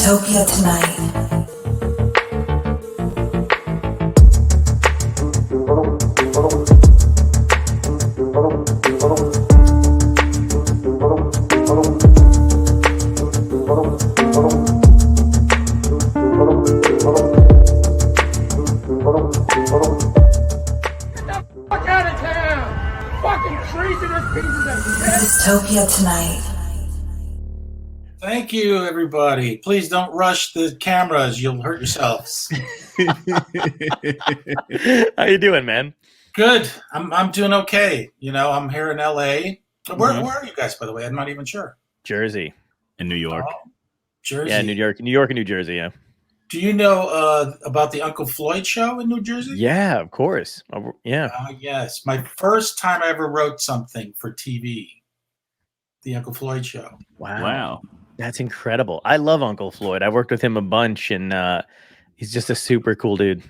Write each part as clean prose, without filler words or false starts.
Dystopia tonight. Dystopia tonight. Thank you, everybody. Please don't rush the cameras. You'll hurt yourselves. How you doing, man? Good. I'm doing okay. You know, I'm here in LA. Where are you guys, by the way? I'm not even sure. Jersey. In New York. Oh, Jersey. Yeah, New York and New Jersey, yeah. Do you know about the Uncle Floyd show in New Jersey? Yeah, of course. Yeah. Yes. My first time I ever wrote something for TV. The Uncle Floyd show. Wow. That's incredible. I love Uncle Floyd. I worked with him a bunch, and he's just a super cool dude.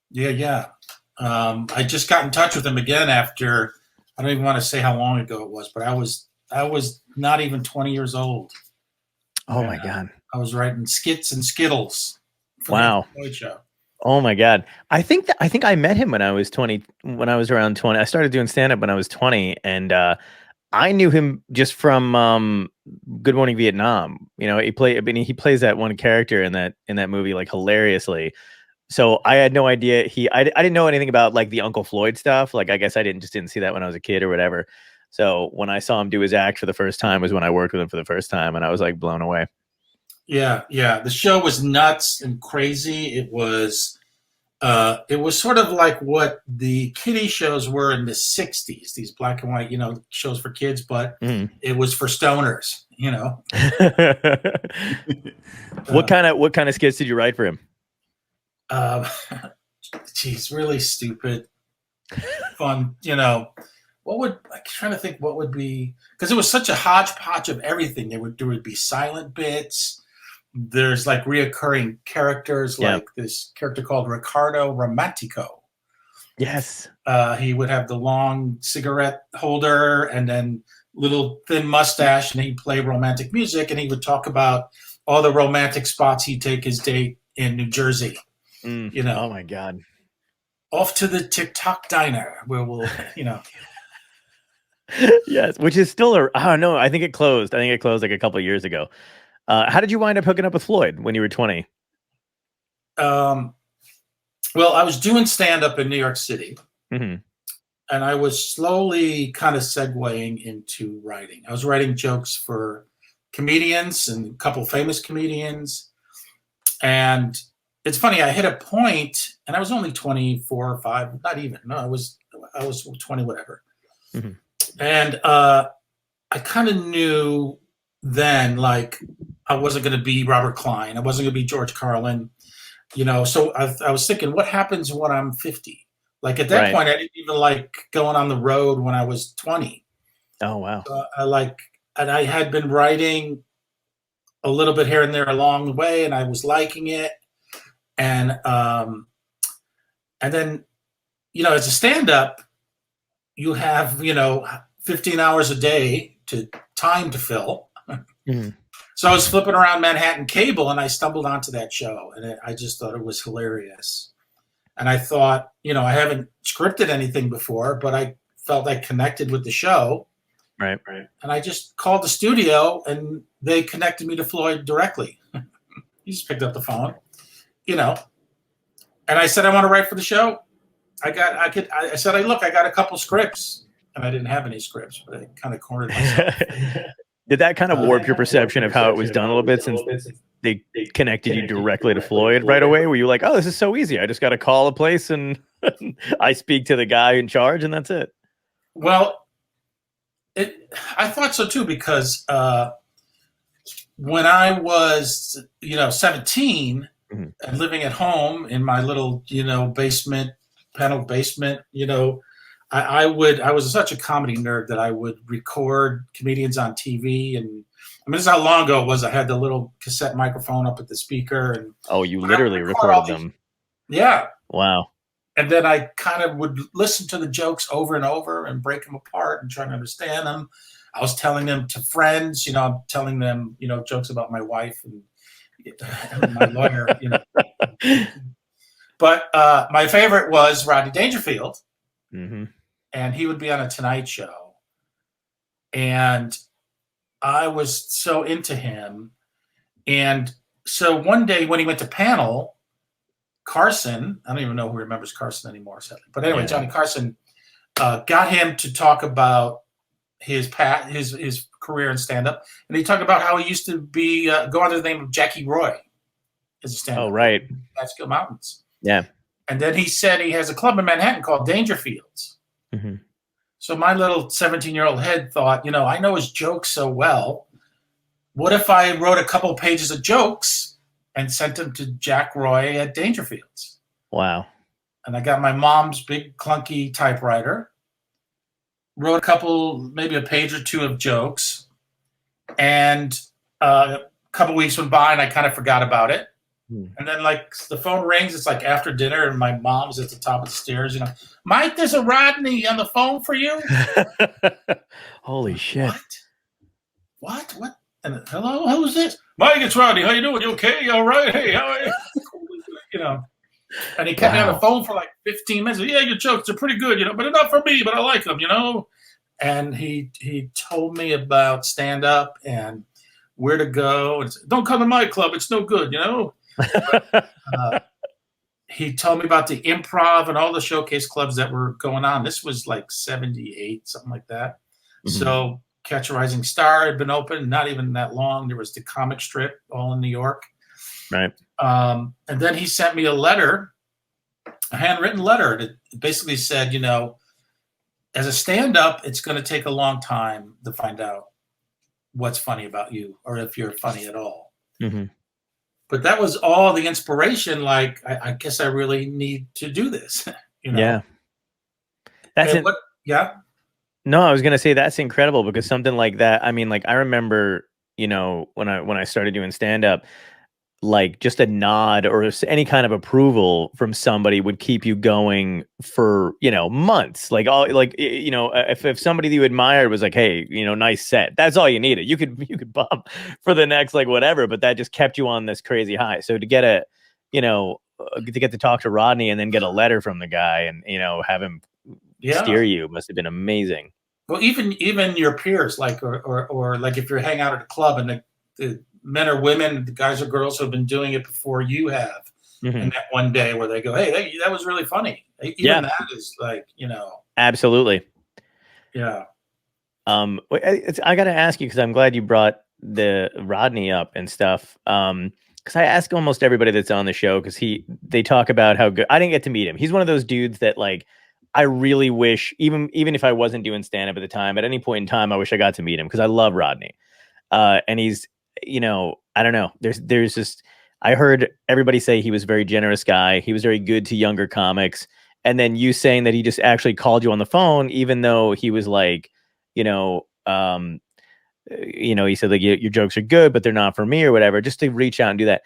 Yeah. I just got in touch with him again after, I don't even want to say how long ago it was, but I was not even 20 years old. Oh my God. I was writing skits and skittles for the Wow. Uncle Floyd show. Oh my God. I think I met him when I was 20, when I was around 20. I started doing stand-up when I was 20, and I knew him just from Good Morning Vietnam. You know, he plays that one character in that movie like hilariously. So I had no idea I didn't know anything about like the Uncle Floyd stuff. Like I guess I didn't see that when I was a kid or whatever. So when I saw him do his act for the first time was when I worked with him for the first time, and I was like blown away. Yeah. The show was nuts and crazy. It was sort of like what the kiddie shows were in the 60s, these black and white, shows for kids, but it was for stoners, What kind of skits did you write for him? Geez, really stupid, fun, I'm trying to think what would be, because it was such a hodgepodge of everything. There would be silent bits. There's like reoccurring characters, like this character called Ricardo Romantico. Yes. He would have the long cigarette holder and then little thin mustache, and he'd play romantic music, and he would talk about all the romantic spots he'd take his date in New Jersey. Oh my God. Off to the TikTok diner where we'll, Yes, which is still I don't know. I think it closed like a couple of years ago. How did you wind up hooking up with Floyd when you were 20? Well, I was doing stand-up in New York City, and I was slowly kind of segueing into writing. I was writing jokes for comedians and a couple famous comedians. And it's funny, I hit a point, and I was only 24 or 5, not even. No, I was 20, whatever. And I kind of knew then, like, I wasn't going to be Robert Klein. I wasn't going to be George Carlin, So I was thinking, what happens when I'm 50? Like at that point, I didn't even like going on the road when I was 20. Oh, wow. And I had been writing a little bit here and there along the way, and I was liking it. And then, as a stand-up, you have, 15 hours a day time to fill. So I was flipping around Manhattan Cable, and I stumbled onto that show, and I just thought it was hilarious. And I thought, I haven't scripted anything before, but I felt I connected with the show. Right. And I just called the studio, and they connected me to Floyd directly. He just picked up the phone, and I said, I want to write for the show. I said, look, I got a couple scripts, and I didn't have any scripts, but I kind of cornered myself. Did that kind of warp your perception of how it was done a little bit, since they connected you directly to Floyd right away? Were you like, oh, this is so easy. I just got to call a place and I speak to the guy in charge and that's it? Well, I thought so too, because when I was, 17 and living at home in my little, paneled basement, I was such a comedy nerd that I would record comedians on TV. And I mean, this is how long ago it was. I had the little cassette microphone up at the speaker. And you literally recorded them. Yeah. Wow. And then I kind of would listen to the jokes over and over and break them apart and try to understand them. I was telling them to friends, I'm telling them, jokes about my wife and my lawyer, But my favorite was Rodney Dangerfield, and he would be on a Tonight Show, and I was so into him. And so one day when he went to panel, Carson, I don't even know who remembers Carson anymore, sadly. But anyway, Johnny Carson got him to talk about his career in stand-up, and he talked about how he used to be go under the name of Jackie Roy as a stand-up. Oh, right. Catskill Mountains. Yeah. And then he said he has a club in Manhattan called Dangerfields. So my little 17-year-old head thought, I know his jokes so well. What if I wrote a couple pages of jokes and sent them to Jack Roy at Dangerfields? Wow. And I got my mom's big clunky typewriter, wrote a couple, maybe a page or two of jokes, and a couple weeks went by and I kind of forgot about it. And then the phone rings, it's like after dinner and my mom's at the top of the stairs, Mike, there's a Rodney on the phone for you. Holy shit. What? And hello, who's this? Mike, it's Rodney. How you doing? You okay? All right. Hey, how are you? And he kept me on the phone for like 15 minutes. Yeah, your jokes are pretty good, but they're not for me, but I like them, And he told me about stand-up and where to go. And don't come to my club. It's no good, He told me about the Improv and all the showcase clubs that were going on. This was like 78, something like that. So Catch a Rising Star had been open, not even that long. There was the comic strip all in New York. Right. And then he sent me a handwritten letter that basically said, as a stand-up, it's going to take a long time to find out what's funny about you or if you're funny at all. But that was all the inspiration. Like, I guess I really need to do this. Yeah. Yeah. No, I was going to say that's incredible because something like that. I mean, I remember, when I started doing stand-up, just a nod or any kind of approval from somebody would keep you going for, months. If somebody that you admired was like, hey, nice set, that's all you needed. You could bump for the next, whatever, but that just kept you on this crazy high. So to get to talk to Rodney and then get a letter from the guy and, have him steer you must have been amazing. Well, even your peers, or if you're hanging out at a club and the men or women, the guys or girls who have been doing it before you have, and that one day where they go, hey, that was really funny. Even that is Absolutely. Yeah. I got to ask you, because I'm glad you brought the Rodney up and stuff. Because I ask almost everybody that's on the show, because they talk about how good. I didn't get to meet him. He's one of those dudes that I really wish, even if I wasn't doing stand-up at the time, at any point in time, I wish I got to meet him because I love Rodney. And he's, I don't know. There's just, I heard everybody say he was a very generous guy. He was very good to younger comics. And then you saying that he just actually called you on the phone, even though he was he said your jokes are good, but they're not for me or whatever, just to reach out and do that.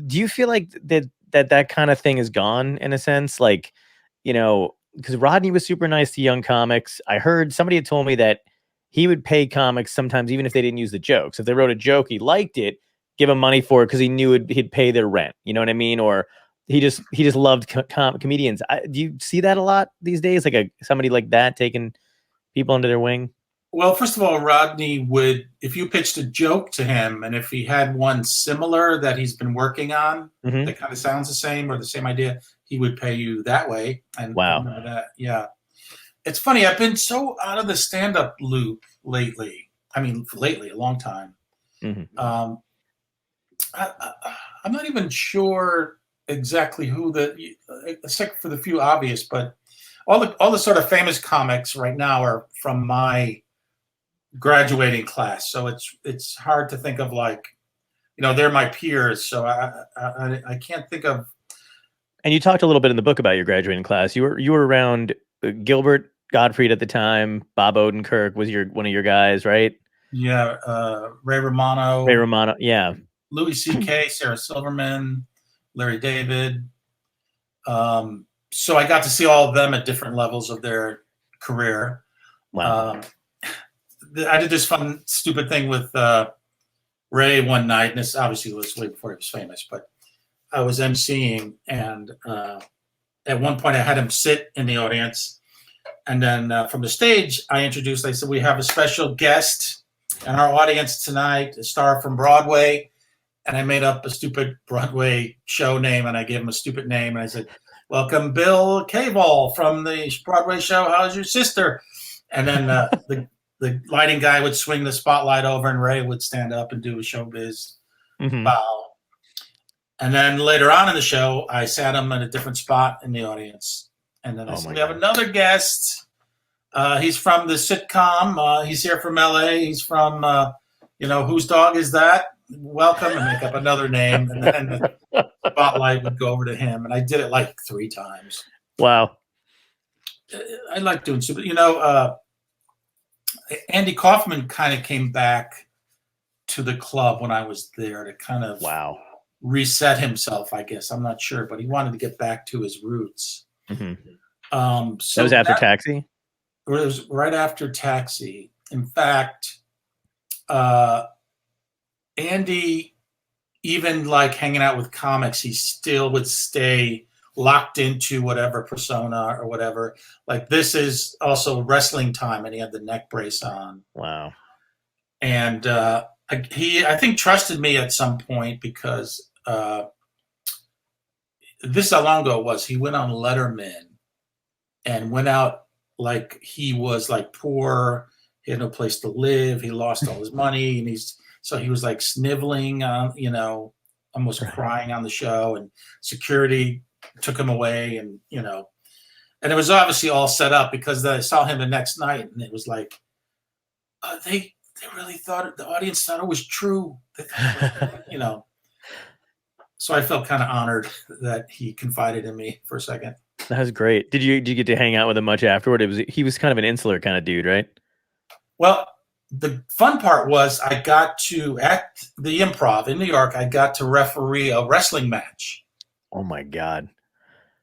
Do you feel like that kind of thing is gone in a sense? Because Rodney was super nice to young comics. I heard somebody had told me that he would pay comics sometimes, even if they didn't use the jokes. If they wrote a joke, he liked it, give them money for it because he knew he'd pay their rent. You know what I mean? Or he just loved comedians. Do you see that a lot these days? Somebody like that taking people under their wing? Well, first of all, Rodney would, if you pitched a joke to him, and if he had one similar that he's been working on that kind of sounds the same or the same idea, he would pay you that way. And wow, yeah. It's funny. I've been so out of the stand-up loop lately. I mean, lately, a long time. I'm not even sure exactly who except for the few obvious, but all the sort of famous comics right now are from my graduating class. So it's hard to think of they're my peers. So I can't think of. And you talked a little bit in the book about your graduating class. You were around Gilbert Gottfried at the time. Bob Odenkirk was one of your guys, right? Yeah, Ray Romano. Yeah. Louis C.K., Sarah Silverman, Larry David. So I got to see all of them at different levels of their career. Wow. I did this fun, stupid thing with Ray one night, and this obviously was way before he was famous, but I was emceeing, and at one point I had him sit in the audience, and then from the stage I said, we have a special guest in our audience tonight, a star from Broadway. And I made up a stupid Broadway show name, and I gave him a stupid name, and I said, welcome Bill Cavall from the Broadway show, How's Your Sister? And then the lighting guy would swing the spotlight over, and Ray would stand up and do a showbiz bow. And then later on in the show, I sat him at a different spot in the audience. And then I said, we have another guest. He's from the sitcom. He's here from LA. He's from, Whose Dog Is That? Welcome, and make up another name. And then the spotlight would go over to him. And I did it like 3 times. Wow. I like doing super. Andy Kaufman kind of came back to the club when I was there to kind of reset himself, I guess. I'm not sure, but he wanted to get back to his roots. So that was after Taxi? It was right after Taxi. In fact, Andy, even like hanging out with comics, he still would stay locked into whatever persona or whatever. Like, this is also wrestling time, and he had the neck brace on. Wow. And he, I think, trusted me at some point because this is how long ago it was. He went on Letterman and went out like he was like poor. He had no place to live. He lost all his money, and so he was like sniveling, almost crying on the show, and security took him away, and and it was obviously all set up because I saw him the next night, and it was like, they really thought the audience thought it was true, So I felt kind of honored that he confided in me for a second. That was great. Did you get to hang out with him much afterward? He was kind of an insular kind of dude, right? Well, the fun part was I got to, at the Improv in New York, I got to referee a wrestling match. Oh my God.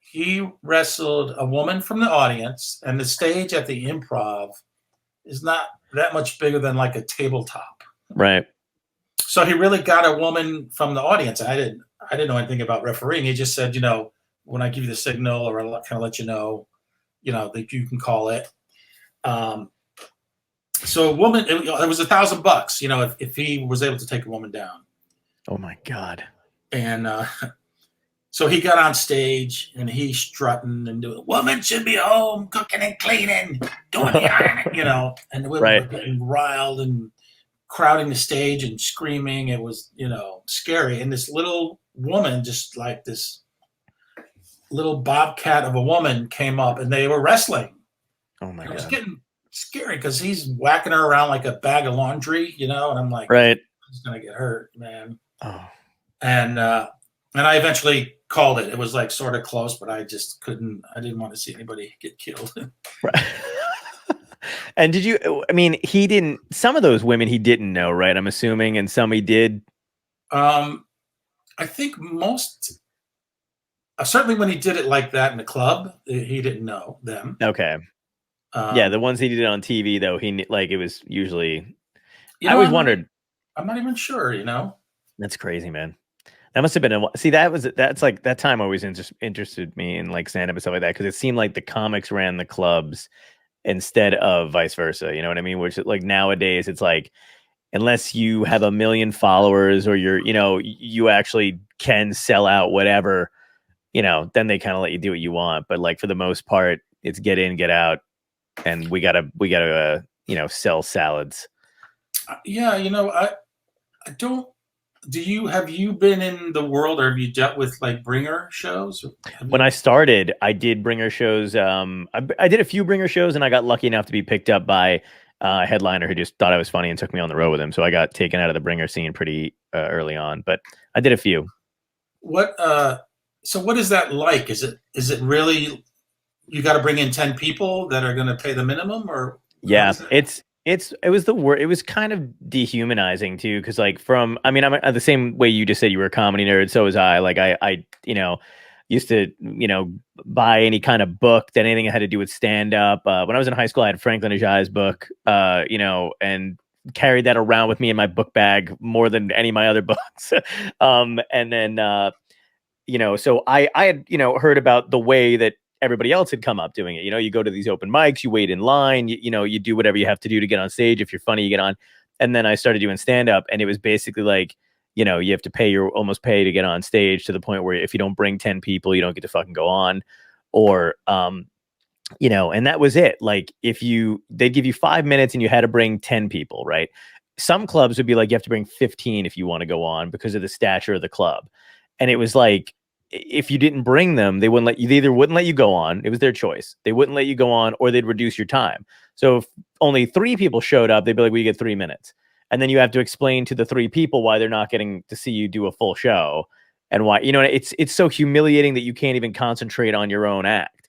He wrestled a woman from the audience, and the stage at the Improv is not that much bigger than like a tabletop. Right. So he really got a woman from the audience. I didn't know anything about refereeing. He just said, when I give you the signal, or I'll kind of let you know, that you can call it. So a woman, it was $1,000, if he was able to take a woman down. Oh my God. And so he got on stage, and he's strutting and doing, woman should be home cooking and cleaning, doing the ironing, and the women were getting riled and crowding the stage and screaming. It was, scary. And this little woman, just like this little bobcat of a woman, came up, and they were wrestling. Oh my God. It was getting scary because he's whacking her around like a bag of laundry, and I'm like, he's gonna get hurt, man. Oh. And I eventually called it. It was like sort of close, but I just couldn't. I didn't want to see anybody get killed. Right. And he didn't. Some of those women he didn't know, right? I'm assuming, and some he did. I think most. Certainly, when he did it like that in the club, he didn't know them. Okay. The ones he did on TV, though, it was usually. I always wondered. I'm not even sure. That's crazy, man. That must have been that's like that time always interested me in like stand up and stuff like that, because it seemed like the comics ran the clubs instead of vice versa. You know what I mean? Which, like, nowadays it's like, unless you have 1 million followers or you actually can sell out whatever, then they kind of let you do what you want. But like, for the most part, it's get in, get out, and we gotta sell salads. Yeah, I don't. Have you been in the world, or have you dealt with like bringer shows? When I started, I did bringer shows. I did a few bringer shows, and I got lucky enough to be picked up by a headliner who just thought I was funny and took me on the road with him. So I got taken out of the bringer scene pretty early on, but I did a few. So what is that like? Is it really, you got to bring in 10 people that are going to pay the minimum, or? Yeah, it was the word. It was kind of dehumanizing too, because like I'm the same way you just said you were a comedy nerd. So was I. Like I used to buy any kind of book that anything that had to do with stand up. When I was in high school, I had Franklin Ajaya's book. And carried that around with me in my book bag more than any of my other books. And then, so I had, heard about the way that everybody else had come up doing it. You go to these open mics, you wait in line, you do whatever you have to do to get on stage. If you're funny, you get on. And then I started doing stand up, and it was basically like, you have to almost pay to get on stage, to the point where if you don't bring 10 people, you don't get to fucking go on. Or, and that was it. Like, they'd give you 5 minutes and you had to bring 10 people, right? Some clubs would be like, you have to bring 15 if you want to go on, because of the stature of the club. And it was like, if you didn't bring them, they either wouldn't let you go on. It was their choice. They wouldn't let you go on, or they'd reduce your time. So if only 3 people showed up, they'd be like, we get 3 minutes. And then you have to explain to the 3 people why they're not getting to see you do a full show, and why, it's so humiliating that you can't even concentrate on your own act.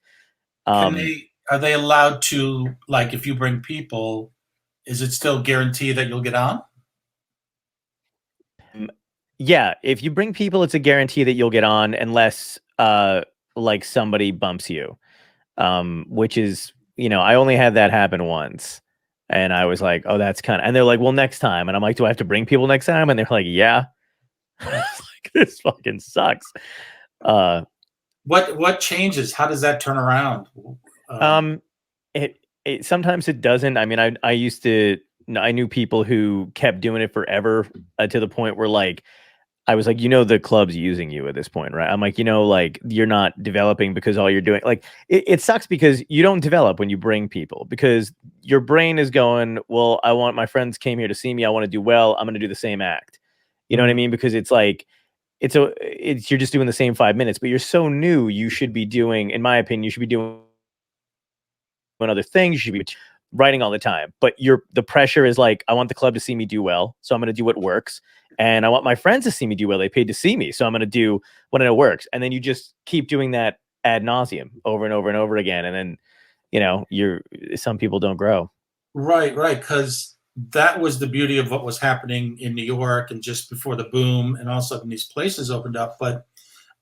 Are they allowed to, like, if you bring people, is it still guaranteed that you'll get on? Yeah, if you bring people, it's a guarantee that you'll get on, unless like somebody bumps you, which is, I only had that happen once, and I was like, oh, that's and they're like, well, next time. And I'm like, do I have to bring people next time? And they're like, yeah. Like, this fucking sucks. What changes? How does that turn around? It sometimes it doesn't. I mean, I knew people who kept doing it forever, to the point where, like, I was like, the club's using you at this point, right? I'm like, like, you're not developing, because all you're doing, like, it sucks because you don't develop when you bring people, because your brain is going, well, my friends came here to see me. I want to do well. I'm going to do the same act. You know what I mean? Because it's like, you're just doing the same 5 minutes, but you're so new. You should be doing, in my opinion, you should be doing other things. You should be writing all the time, but the pressure is like, I want the club to see me do well, so I'm going to do what works. And I want my friends to see me do well. They paid to see me, so I'm going to do what I know works. And then you just keep doing that ad nauseum over and over and over again. And then, some people don't grow. Right. Because that was the beauty of what was happening in New York, and just before the boom, and all of a sudden these places opened up. But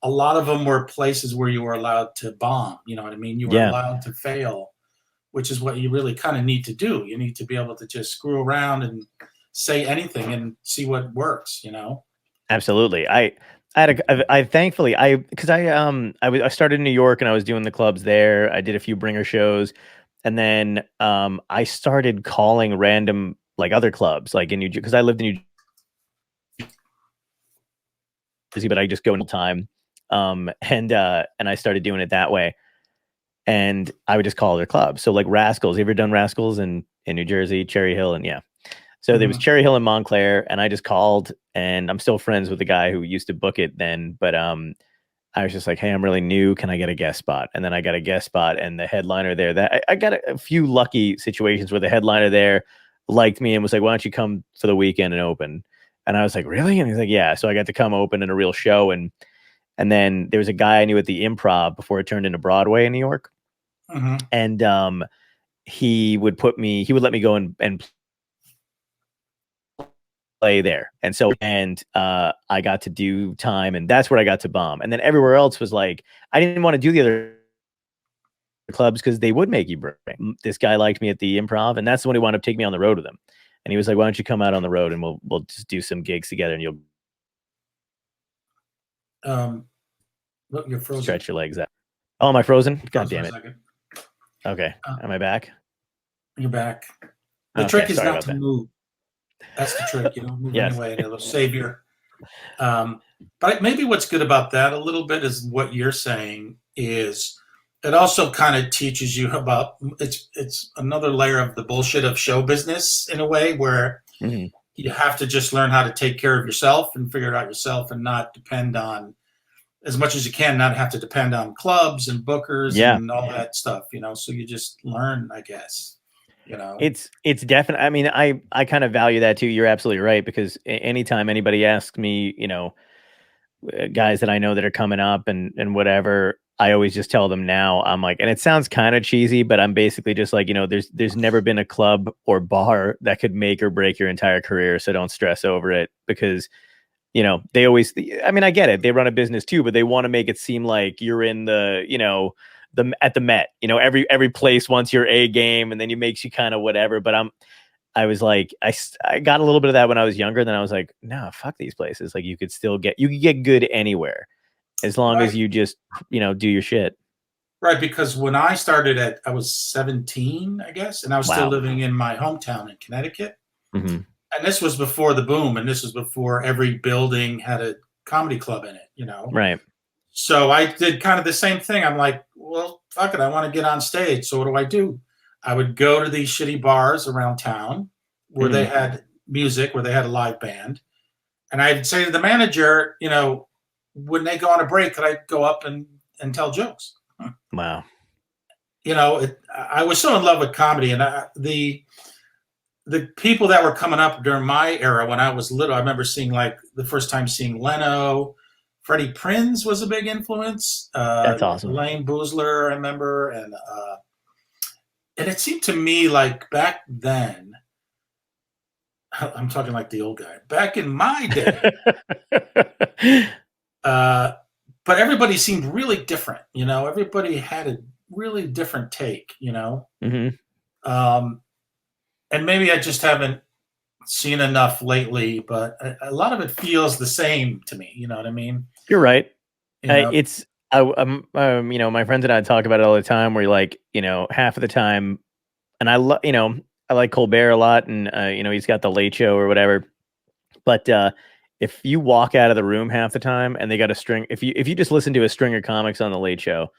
a lot of them were places where you were allowed to bomb. You know what I mean? You were allowed to fail, which is what you really kind of need to do. You need to be able to just screw around and say anything and see what works, Absolutely. I thankfully, because I started in New York, and I was doing the clubs there. I did a few bringer shows, and then I started calling random, like, other clubs, like, in because I lived in New Jersey, but I just go in time. And I started doing it that way. And I would just call their clubs. So, like, Rascals. You ever done Rascals in New Jersey, Cherry Hill? And so there was Cherry Hill and Montclair, and I just called, and I'm still friends with the guy who used to book it then. But I was just like, hey, I'm really new. Can I get a guest spot? And then I got a guest spot, and the headliner there, I got a few lucky situations where the headliner there liked me and was like, why don't you come for the weekend and open? And I was like, really? And he's like, yeah. So I got to come open in a real show. And then there was a guy I knew at the Improv before it turned into Broadway in New York. And he would let me go and play there. And so, I got to do time, and that's where I got to bomb. And then everywhere else was like, I didn't want to do the other clubs because they would make you bring. This guy liked me at the Improv, and that's the one who wound up taking me on the road with him. And he was like, why don't you come out on the road, and we'll just do some gigs together, and you'll look, you're frozen. Stretch your legs out. Oh, am I frozen? God damn it. Okay. Am I back? You're back. The trick is not to move. That's the trick. You don't move anyway, and it'll save your. But maybe what's good about that a little bit is what you're saying is it also kind of teaches you about it's another layer of the bullshit of show business in a way where you have to just learn how to take care of yourself and figure it out yourself, and not depend on, as much as you can, not have to depend on clubs and bookers and all that stuff, so you just learn, I guess. It's definitely, I mean, I kind of value that too. You're absolutely right, because anytime anybody asks me, guys that I know that are coming up and whatever, I always just tell them now, I'm like, and it sounds kind of cheesy, but I'm basically just like, there's never been a club or bar that could make or break your entire career. So don't stress over it, because they always, I mean, I get it. They run a business too, but they want to make it seem like you're in the, at the Met, every place wants your A game, and then it makes you kind of whatever. But I was like, I got a little bit of that when I was younger. Then I was like, no, fuck these places. Like you could get good anywhere as long as you just, do your shit. Right, because when I started I was 17, I guess, and I was still living in my hometown in Connecticut. Mm-hmm. And this was before the boom, and this was before every building had a comedy club in it, Right. So I did kind of the same thing. I'm like, well, fuck it, I want to get on stage. So what do? I would go to these shitty bars around town where they had music, where they had a live band. And I'd say to the manager, when they go on a break, could I go up and tell jokes? Wow. I was so in love with comedy, and the people that were coming up during my era when I was little, I remember seeing the first time seeing Leno, Freddie Prinze was a big influence. That's awesome. Elaine Boozler, I remember, and it seemed to me like back then, I'm talking like the old guy, back in my day, but everybody seemed really different. Everybody had a really different take. Mm-hmm. And maybe I just haven't seen enough lately, but a lot of it feels the same to me. You know what I mean? You're right. My friends and I talk about it all the time. Where half of the time, and I like Colbert a lot, and he's got the Late Show or whatever. But if you walk out of the room half the time, and they got a string, if you just listen to a string of comics on the Late Show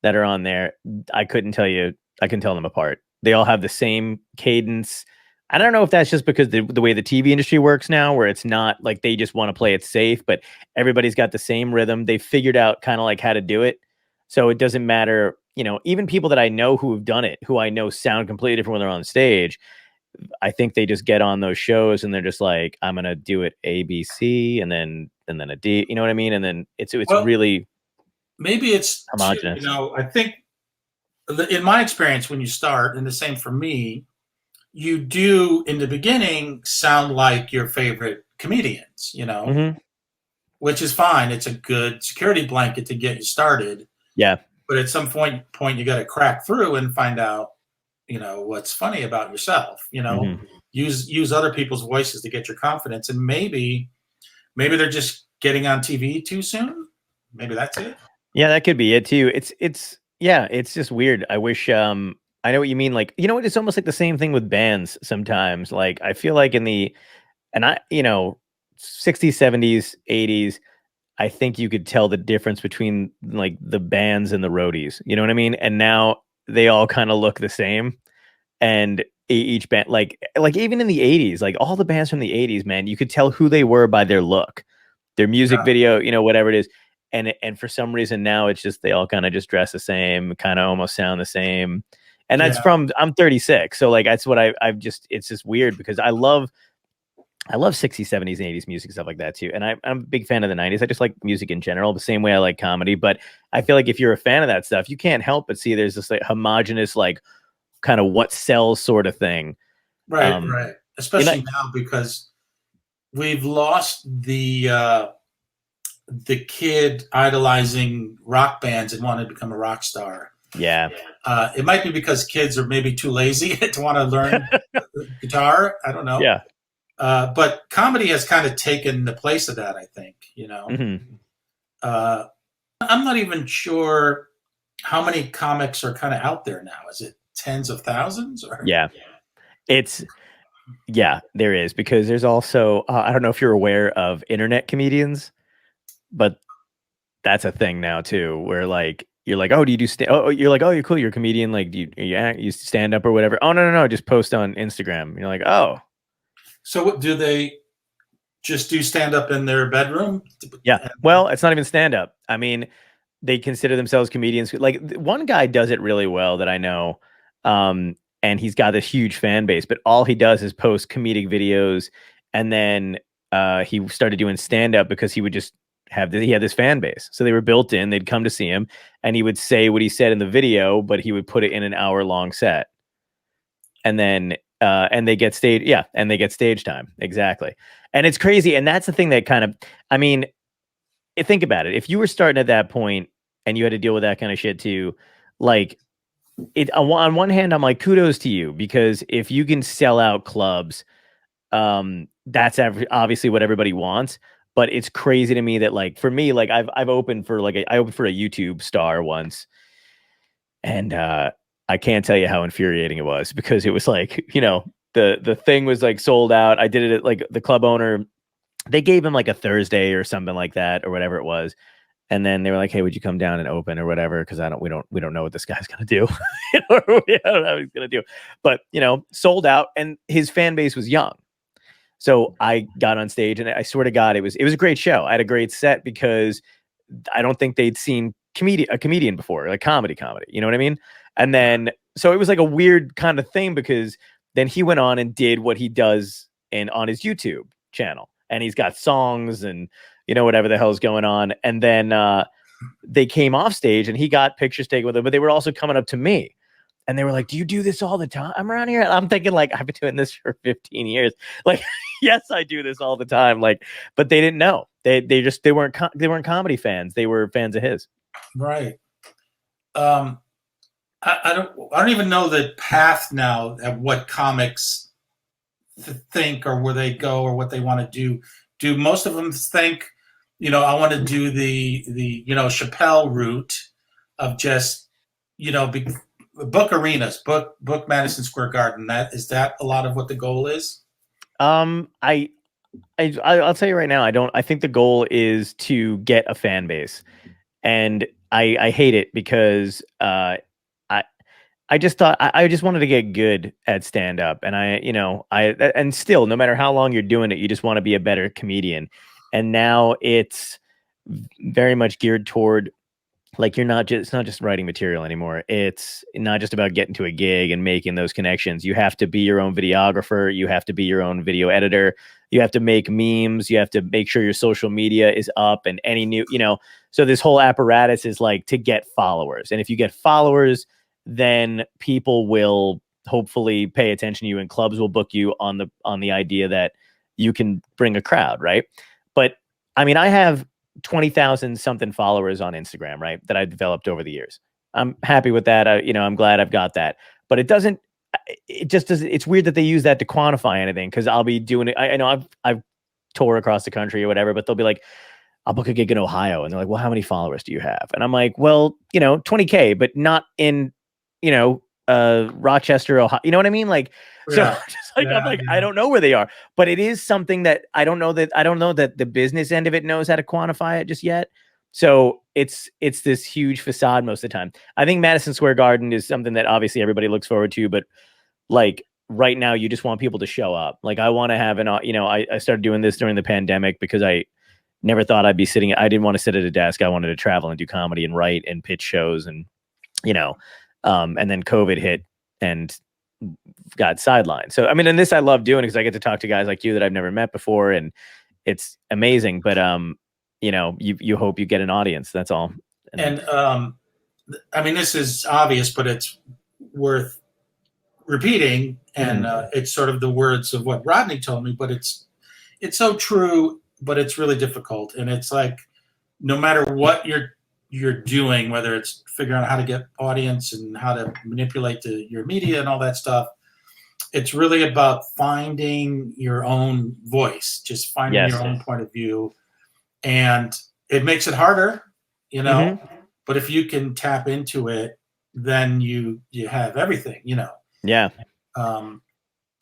that are on there, I couldn't tell you. I can tell them apart. They all have the same cadence. I don't know if that's just because the way the TV industry works now, where it's not like they just want to play it safe, but everybody's got the same rhythm. They figured out kind of like how to do it. So it doesn't matter, even people that I know who have done it, who I know sound completely different when they're on stage. I think they just get on those shows and they're just like, I'm going to do it A, B, C, and then a D, you know what I mean? And then it's really maybe it's homogenous. I think in my experience, when you start, and the same for me, you do in the beginning sound like your favorite comedians, which is fine. It's a good security blanket to get you started. Yeah. But at some point you got to crack through and find out, what's funny about yourself, use other people's voices to get your confidence. And maybe they're just getting on TV too soon. Maybe that's it. Yeah, that could be it too. It's just weird. I wish, I know what you mean. Like, it's almost like the same thing with bands sometimes. Like, I feel like 60s, 70s, 80s, I think you could tell the difference between like the bands and the roadies. You know what I mean? And now they all kind of look the same. And each band, like even in the 80s, like all the bands from the 80s, man, you could tell who they were by their look, their music video, whatever it is. And for some reason now it's just they all kind of just dress the same, kind of almost sound the same. And that's I'm 36. So like that's what I've just, it's just weird because I love 60s, 70s, and 80s music, stuff like that too. And I'm a big fan of the 90s. I just like music in general, the same way I like comedy. But I feel like if you're a fan of that stuff, you can't help but see there's this like homogenous, like kind of what sells sort of thing. Right. Especially now because we've lost the kid idolizing rock bands and wanting to become a rock star. Yeah. It might be because kids are maybe too lazy to want to learn guitar. I don't know. Yeah. But comedy has kind of taken the place of that, I think, I'm not even sure how many comics are kind of out there now. Is it tens of thousands? Or? Yeah. There is, because there's also, I don't know if you're aware of internet comedians, but that's a thing now too, where like, you're like, oh, do you do you're like, oh, you're cool, you're a comedian, like do you stand up or whatever? Oh, no, just post on Instagram. You're like, oh. So what do they just do, stand up in their bedroom? Yeah. Well, it's not even stand up. I mean, they consider themselves comedians. Like one guy does it really well that I know. And he's got this huge fan base, but all he does is post comedic videos. And then he started doing stand up because he would just he had this fan base. So they were built in, they'd come to see him and he would say what he said in the video, but he would put it in an hour-long set. And then and they get stage time. Exactly. And it's crazy. And that's the thing that kind of, I mean, think about it. If you were starting at that point and you had to deal with that kind of shit too, like on one hand, I'm like, kudos to you, because if you can sell out clubs, that's obviously what everybody wants. But it's crazy to me that, like, for me, like I've opened for I opened for a YouTube star once, and I can't tell you how infuriating it was, because it was like, the thing was like sold out. I did it at, like, the club owner, they gave him like a Thursday or something like that, or whatever it was. And then they were like, "Hey, would you come down and open or whatever? Because we don't know what this guy's gonna do. We don't know what he's gonna do." But sold out, and his fan base was young. So I got on stage, and I swear to God, it was a great show. I had a great set, because I don't think they'd seen a comedian before, like comedy. You know what I mean? And then, so it was like a weird kind of thing, because then he went on and did what he does on his YouTube channel, and he's got songs and whatever the hell's going on. And then they came off stage, and he got pictures taken with him, but they were also coming up to me, and they were like, "Do you do this all the time? I'm around here." And I'm thinking, like, I've been doing this for 15 years. Like, yes, I do this all the time. Like, but they didn't know. They weren't comedy fans. They were fans of his. Right. I don't even know the path now of what comics think, or where they go, or what they want to do. Do most of them think, I want to do the Chappelle route of just, book arenas, book Madison Square Garden? Is that a lot of what the goal is? I'll tell you right now, I think the goal is to get a fan base, and I hate it, because I just thought I just wanted to get good at stand up, and and still, no matter how long you're doing it, you just want to be a better comedian. And now it's very much geared toward, like, it's not just writing material anymore. It's not just about getting to a gig and making those connections. You have to be your own videographer. You have to be your own video editor. You have to make memes. You have to make sure your social media is up, and any new, so this whole apparatus is like to get followers. And if you get followers, then people will hopefully pay attention to you, and clubs will book you on the idea that you can bring a crowd, right? But I mean, I have 20,000 something followers on Instagram, right, that I've developed over the years. I'm happy with that. I'm glad I've got that. But it just doesn't, it's weird that they use that to quantify anything, because I'll be doing it. I know I've toured across the country or whatever, but they'll be like, I'll book a gig in Ohio, and they're like, "Well, how many followers do you have?" And I'm like, "Well, 20K, but not in Rochester, Ohio." You know what I mean? Like, so just like, I'm like, I don't know where they are, but it is something that I don't know that the business end of it knows how to quantify it just yet. So it's this huge facade most of the time. I think Madison Square Garden is something that obviously everybody looks forward to, but like right now, you just want people to show up. Like, I want to have I started doing this during the pandemic, because I never thought I'd be sitting. I didn't want to sit at a desk. I wanted to travel and do comedy and write and pitch shows, and and then COVID hit and got sidelined. So, I mean, and this I love doing, because I get to talk to guys like you that I've never met before, and it's amazing. But you hope you get an audience. That's all. And I mean, this is obvious, but it's worth repeating. And it's sort of the words of what Rodney told me, but it's so true. But it's really difficult, and it's like, no matter what you're doing, whether it's figuring out how to get audience and how to manipulate your media and all that stuff, it's really about finding your own voice, just finding your own point of view. And it makes it harder, but if you can tap into it, then you have everything, Yeah. And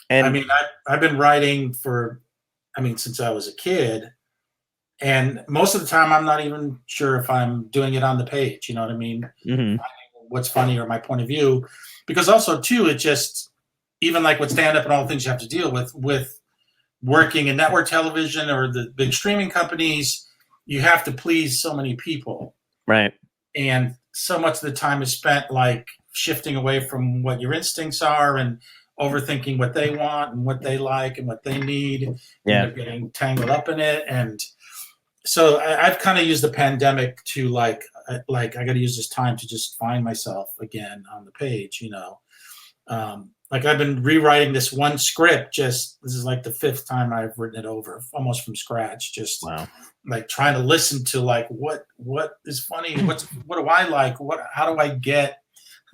I mean, I've been writing since I was a kid. And most of the time, I'm not even sure if I'm doing it on the page. You know what I mean? Mm-hmm. What's funny, or my point of view. Because also, too, it just, even like with stand-up and all the things you have to deal with working in network television or the big streaming companies, you have to please so many people. Right. And so much of the time is spent like shifting away from what your instincts are and overthinking what they want and what they like and what they need. Yeah. And getting tangled up in it. And so I've kind of used the pandemic to like I got to use this time to just find myself again on the page, like I've been rewriting this one script. This is like the 5th time I've written it over, almost from scratch. Just like trying to listen to like what is funny, what do I like, how do I get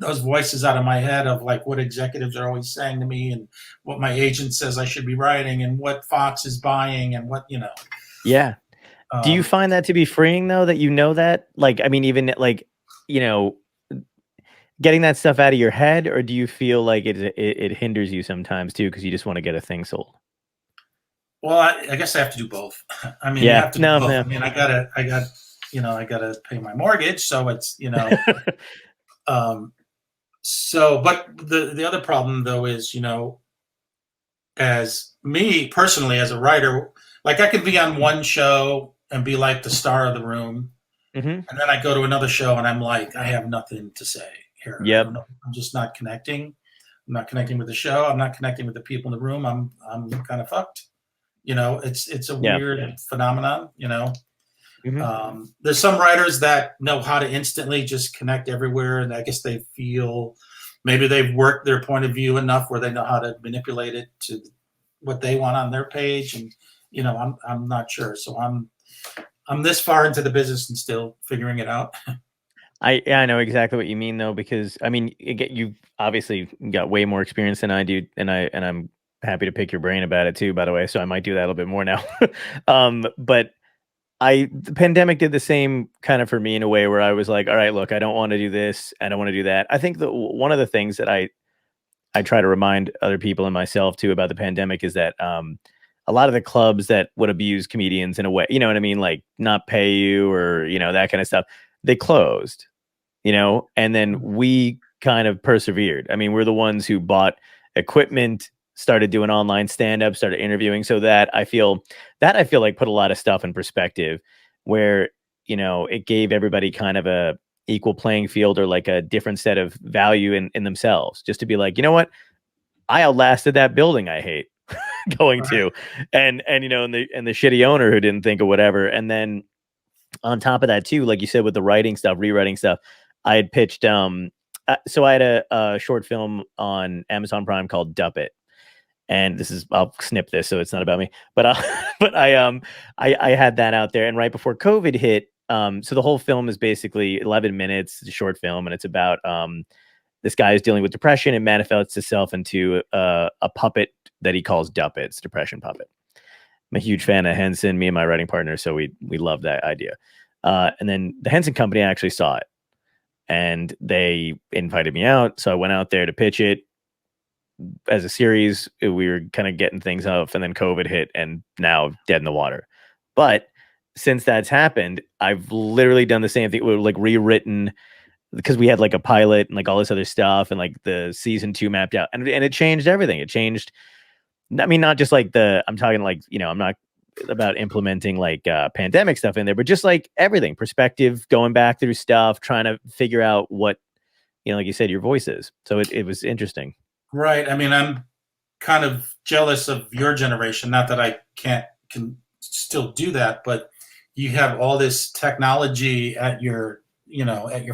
those voices out of my head of like what executives are always saying to me and what my agent says I should be writing and what Fox is buying and what, Yeah. Do you find that to be freeing though, that that? Like, I mean, even like, getting that stuff out of your head, or do you feel like it hinders you sometimes too because you just want to get a thing sold? Well, I guess I have to do both. I mean, you Yeah. have to do No, both. no. I mean, I gotta pay my mortgage, so it's but the other problem though is as me personally as a writer, like I could be on one show and be like the star of the room, Mhm. and then I go to another show and I'm like, I have nothing to say here. I Yep. don't know. I'm just not connecting. I'm not connecting with the show. I'm not connecting with the people in the room. I'm kind of fucked. It's a Yeah. weird phenomenon. Mhm. There's some writers that know how to instantly just connect everywhere, and I guess they feel maybe they've worked their point of view enough where they know how to manipulate it to what they want on their page, and I'm not sure. So I'm this far into the business and still figuring it out. I know exactly what you mean though, because I mean, you've obviously got way more experience than I do, and I'm happy to pick your brain about it too, by the way. So I might do that a little bit more now. But the pandemic did the same kind of for me in a way where I was like, all right, look, I don't want to do this, I don't want to do that. I think that one of the things that I try to remind other people and myself too about the pandemic is that a lot of the clubs that would abuse comedians in a way, you know what I mean, like not pay you or that kind of stuff, they closed. And then we kind of persevered. I mean, we're the ones who bought equipment, started doing online stand-up, started interviewing. So that I feel like put a lot of stuff in perspective where, it gave everybody kind of a equal playing field or like a different set of value in themselves, just to be like, you know what? I outlasted that building I hate going Right. to. And the shitty owner who didn't think of whatever. And then on top of that too, like you said, with the writing stuff, rewriting stuff, I had pitched so I had a short film on Amazon Prime called Dup It. And I'll snip this so it's not about me, but but I had that out there, and right before COVID hit, so the whole film is basically 11 minutes. It's a short film, and it's about this guy is dealing with depression and manifests itself into a puppet that he calls Dup It. It's a depression puppet. I'm a huge fan of Henson, me and my writing partner, so we love that idea. And then the Henson Company actually saw it, and they invited me out. So I went out there to pitch it as a series. We were kind of getting things up, and then COVID hit, and now dead in the water. But since that's happened, I've literally done the same thing. We're like rewritten because we had like a pilot and like all this other stuff, and like the season 2 mapped out, and it changed everything. It changed. I mean, not just like I'm talking like, I'm not about implementing like pandemic stuff in there, but just like everything, perspective, going back through stuff, trying to figure out what, like you said, your voice is. So it was interesting. Right. I mean, I'm kind of jealous of your generation. Not that I can still do that, but you have all this technology at your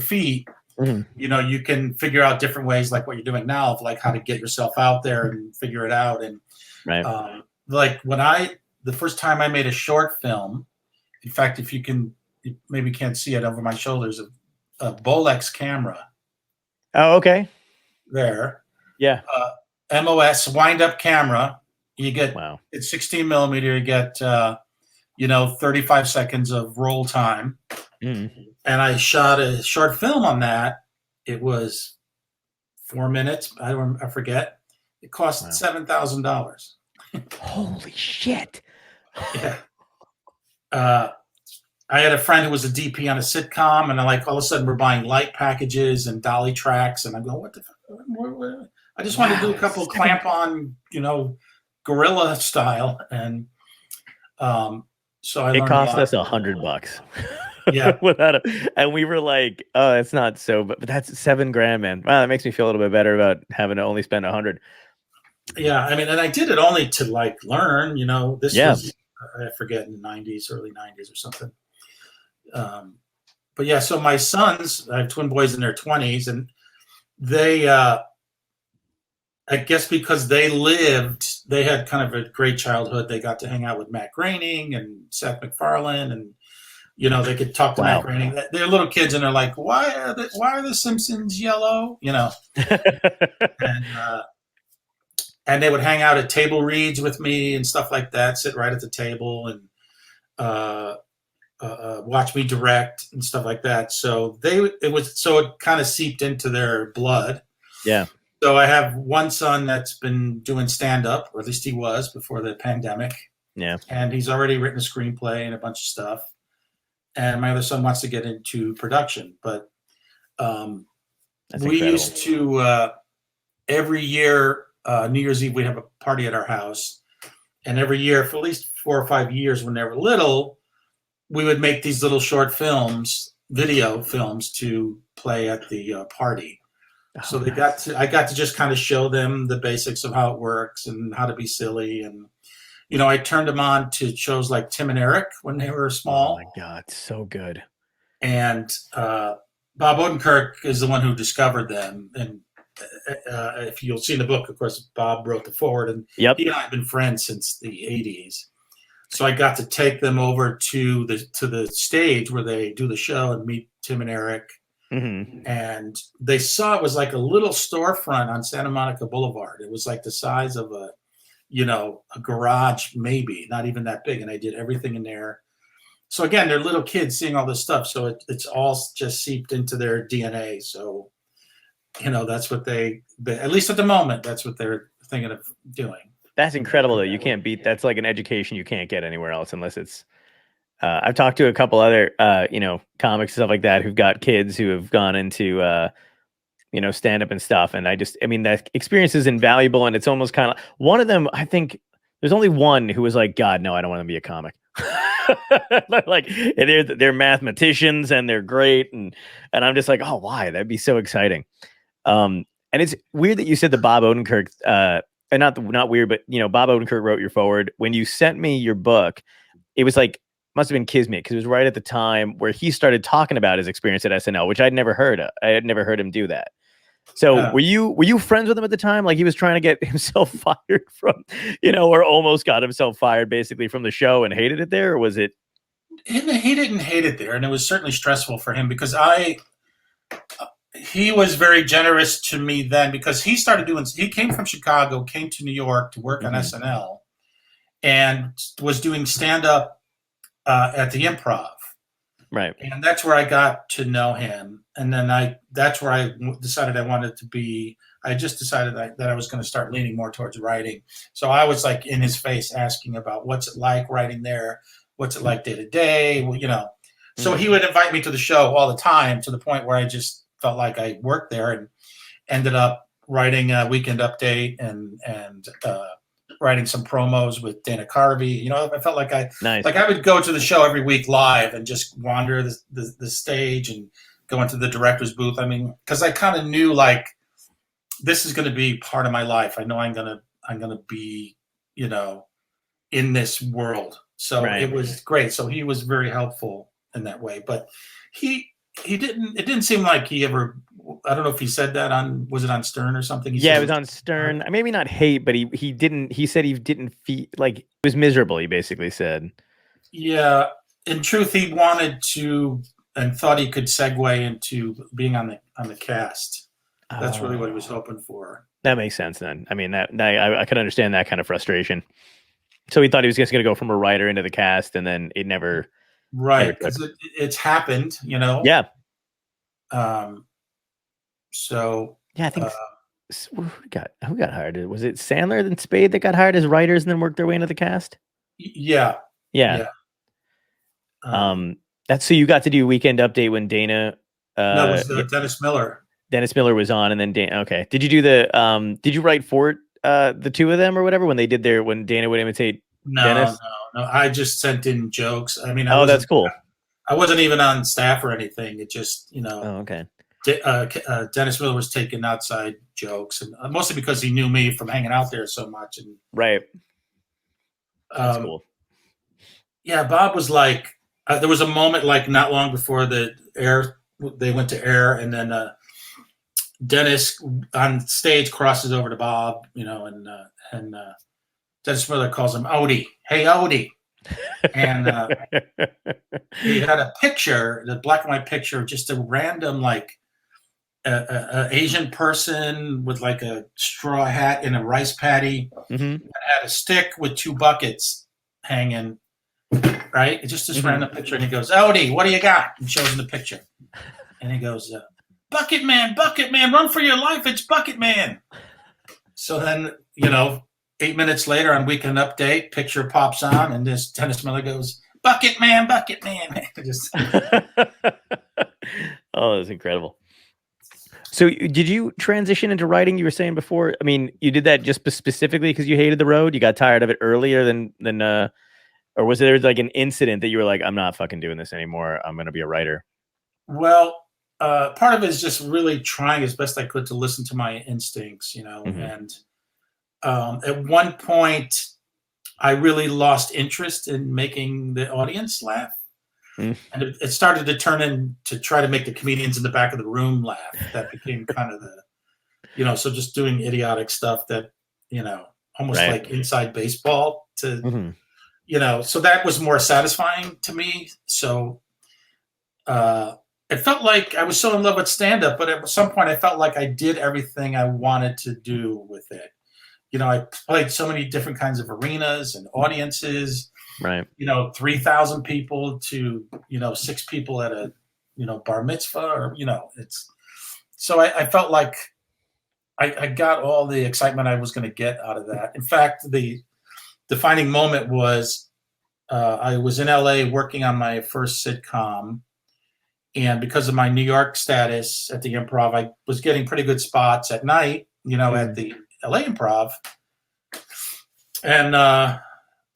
feet. Mm-hmm. You can figure out different ways, like what you're doing now, of like how to get yourself out there and figure it out. And Right. like the first time I made a short film, in fact, if you maybe can't see it over my shoulders, a Bolex camera. Oh, okay. There. Yeah. MOS wind up camera. You get, wow. It's 16 millimeter. You get 35 seconds of roll time. Mm-hmm. And I shot a short film on that. It was 4 minutes. I forget. It cost $7,000. Holy shit. Yeah. I had a friend who was a DP on a sitcom, and all of a sudden we're buying light packages and dolly tracks, and I go, what the fuck? I just wanted to do a couple of clamp on, gorilla style, and so I learned it cost a lot. us $100. Yeah. And we were like, oh, it's not so, but that's $7,000, man. Wow, that makes me feel a little bit better about having to only spend 100. Yeah, I mean, and I did it only to like learn. This was, I forget, in the '90s, early '90s or something. But yeah, so my sons, I have twin boys in their 20s, and they, I guess because they had kind of a great childhood. They got to hang out with Matt Groening and Seth MacFarlane and You know, they could talk to Wow. Matt Groening. They're little kids, and they're like, why are the Simpsons yellow? You know, and they would hang out at table reads with me and stuff like that, sit right at the table and watch me direct and stuff like that. So it kind of seeped into their blood. Yeah. So I have one son that's been doing stand up, or at least he was before the pandemic. Yeah. And he's already written a screenplay and a bunch of stuff. And my other son wants to get into production, but we used to every year, New Year's Eve, we'd have a party at our house. And every year, for at least 4 or 5 years when they were little, we would make these little short films, video films, to play at the party. So I got to just kind of show them the basics of how it works and how to be silly. And, you know, I turned them on to shows like Tim and Eric when they were small. Oh my God, so good. And Bob Odenkirk is the one who discovered them. And if you'll see in the book, of course, Bob wrote the foreword, and he and I have been friends since the 80s. So I got to take them over to the stage where they do the show and meet Tim and Eric. Mm-hmm. And they saw it was like a little storefront on Santa Monica Boulevard. It was like the size of a garage, maybe, not even that big. And I did everything in there. So again, they're little kids seeing all this stuff. So it's all just seeped into their DNA. So, you know, that's what they at least at the moment, that's what they're thinking of doing. That's incredible, though. You can't beat that's like an education you can't get anywhere else unless it's. I've talked to a couple other, comics and stuff like that who've got kids who have gone into, stand up and stuff. And that experience is invaluable. And it's almost kind of one of them. I think there's only one who was like, God, no, I don't want to be a comic. Like they're mathematicians and they're great. And I'm just like, oh, why? That'd be so exciting. And it's weird that you said the Bob Odenkirk, and not weird, but, Bob Odenkirk wrote your forward. When you sent me your book, it was like, must have been Kismet, because it was right at the time where he started talking about his experience at SNL, which I'd never heard of. I had never heard him do that. So were you friends with him at the time? Like he was trying to get himself fired from, or almost got himself fired basically from the show and hated it there? Or was it? He didn't hate it there. And it was certainly stressful for him because he was very generous to me then, because he came from Chicago, came to New York to work on SNL, and was doing stand-up at the Improv. Right. And that's where I got to know him. And then that's where I decided I wanted to be. I just decided that I was going to start leaning more towards writing. So I was like in his face asking about what's it like writing there? What's it like day to day? Well, so he would invite me to the show all the time, to the point where I just felt like I worked there, and ended up writing a Weekend Update and writing some promos with Dana Carvey. I felt like I would go to the show every week live and just wander the stage and go into the director's booth. I mean, because I kind of knew like this is going to be part of my life. I know I'm gonna be, in this world. So It was great. So he was very helpful in that way. But it didn't seem like he ever. I don't know if he said that was it on Stern or something? It was on Stern. Maybe not hate, but he didn't. He said he didn't feel like it was miserable. He basically said, yeah. In truth, he wanted to and thought he could segue into being on the cast. That's really what he was hoping for. That makes sense then. I mean, I could understand that kind of frustration. So he thought he was just going to go from a writer into the cast, and then it never. Right, because it's happened, Yeah. So yeah, I think who got hired? Was it Sandler and Spade that got hired as writers and then worked their way into the cast? Yeah. That's so you got to do Weekend Update when Dana. No, it was Dennis Miller. Dennis Miller was on, and then Dana. Okay, did you do the? Did you write for the two of them or whatever when Dana would imitate Dennis? No. I just sent in jokes. I mean, that's cool. I wasn't even on staff or anything. It just, Oh, okay. Dennis Miller was taking outside jokes, and mostly because he knew me from hanging out there so much. And right, that's cool. Yeah, Bob was like, there was a moment like not long before they went to air, and then Dennis on stage crosses over to Bob, and Dennis Miller calls him Odie. Hey, Odie. And he had a picture, the black and white picture, just a random like a Asian person with like a straw hat and a rice patty, and had a stick with 2 buckets hanging. Right? It's just this random picture, and he goes, "Odie, what do you got?" And shows him the picture, and he goes, Bucket Man, run for your life! It's Bucket Man." So then, 8 minutes later on Weekend Update, picture pops on, and this Dennis Miller goes, Bucket Man. Just... Oh, that's incredible. So did you transition into writing? You were saying before. I mean, you did that just specifically because you hated the road. You got tired of it earlier than or was there like an incident that you were like, I'm not fucking doing this anymore. I'm going to be a writer. Well, part of it is just really trying as best I could to listen to my instincts, and at one point I really lost interest in making the audience laugh. And it started to turn into try to make the comedians in the back of the room laugh. That became kind of the, so just doing idiotic stuff that, almost like inside baseball to, so that was more satisfying to me. So it felt like I was so in love with stand-up, but at some point I felt like I did everything I wanted to do with it. I played so many different kinds of arenas and audiences. Right. 3,000 people to, 6 people at a, bar mitzvah, or, it's, so I felt like I got all the excitement I was going to get out of that. In fact, the defining moment was I was in LA working on my first sitcom. And because of my New York status at the Improv, I was getting pretty good spots at night, at the LA Improv. And,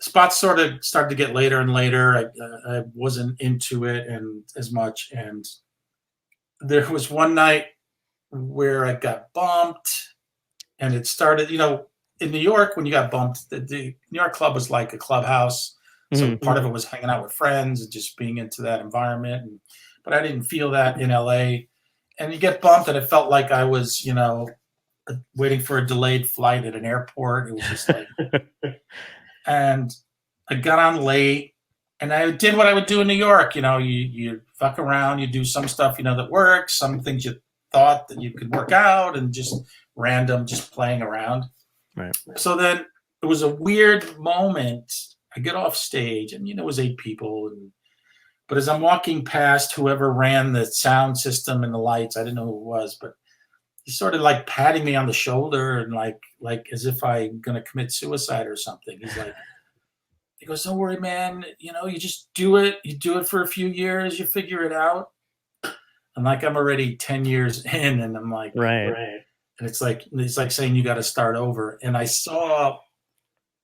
spots sort of started to get later and later. I wasn't into it and as much. And there was one night where I got bumped, and it started, in New York, when you got bumped, the New York club was like a clubhouse. So part of it was hanging out with friends and just being into that environment. But I didn't feel that in LA. And you get bumped, and it felt like I was, waiting for a delayed flight at an airport. It was just like... And I got on late, and I did what I would do in New York. You fuck around, you do some stuff, that works, some things you thought that you could work out, and just random, just playing around. Right. So then it was a weird moment. I get off stage, and, it was 8 people. But as I'm walking past whoever ran the sound system and the lights, I didn't know who it was, but he started like patting me on the shoulder and like as if I'm going to commit suicide or something. He goes, "Don't worry, man. You just do it. You do it for a few years. You figure it out." And like, I'm already 10 years in, and I'm like, right. And it's like saying you got to start over. And I saw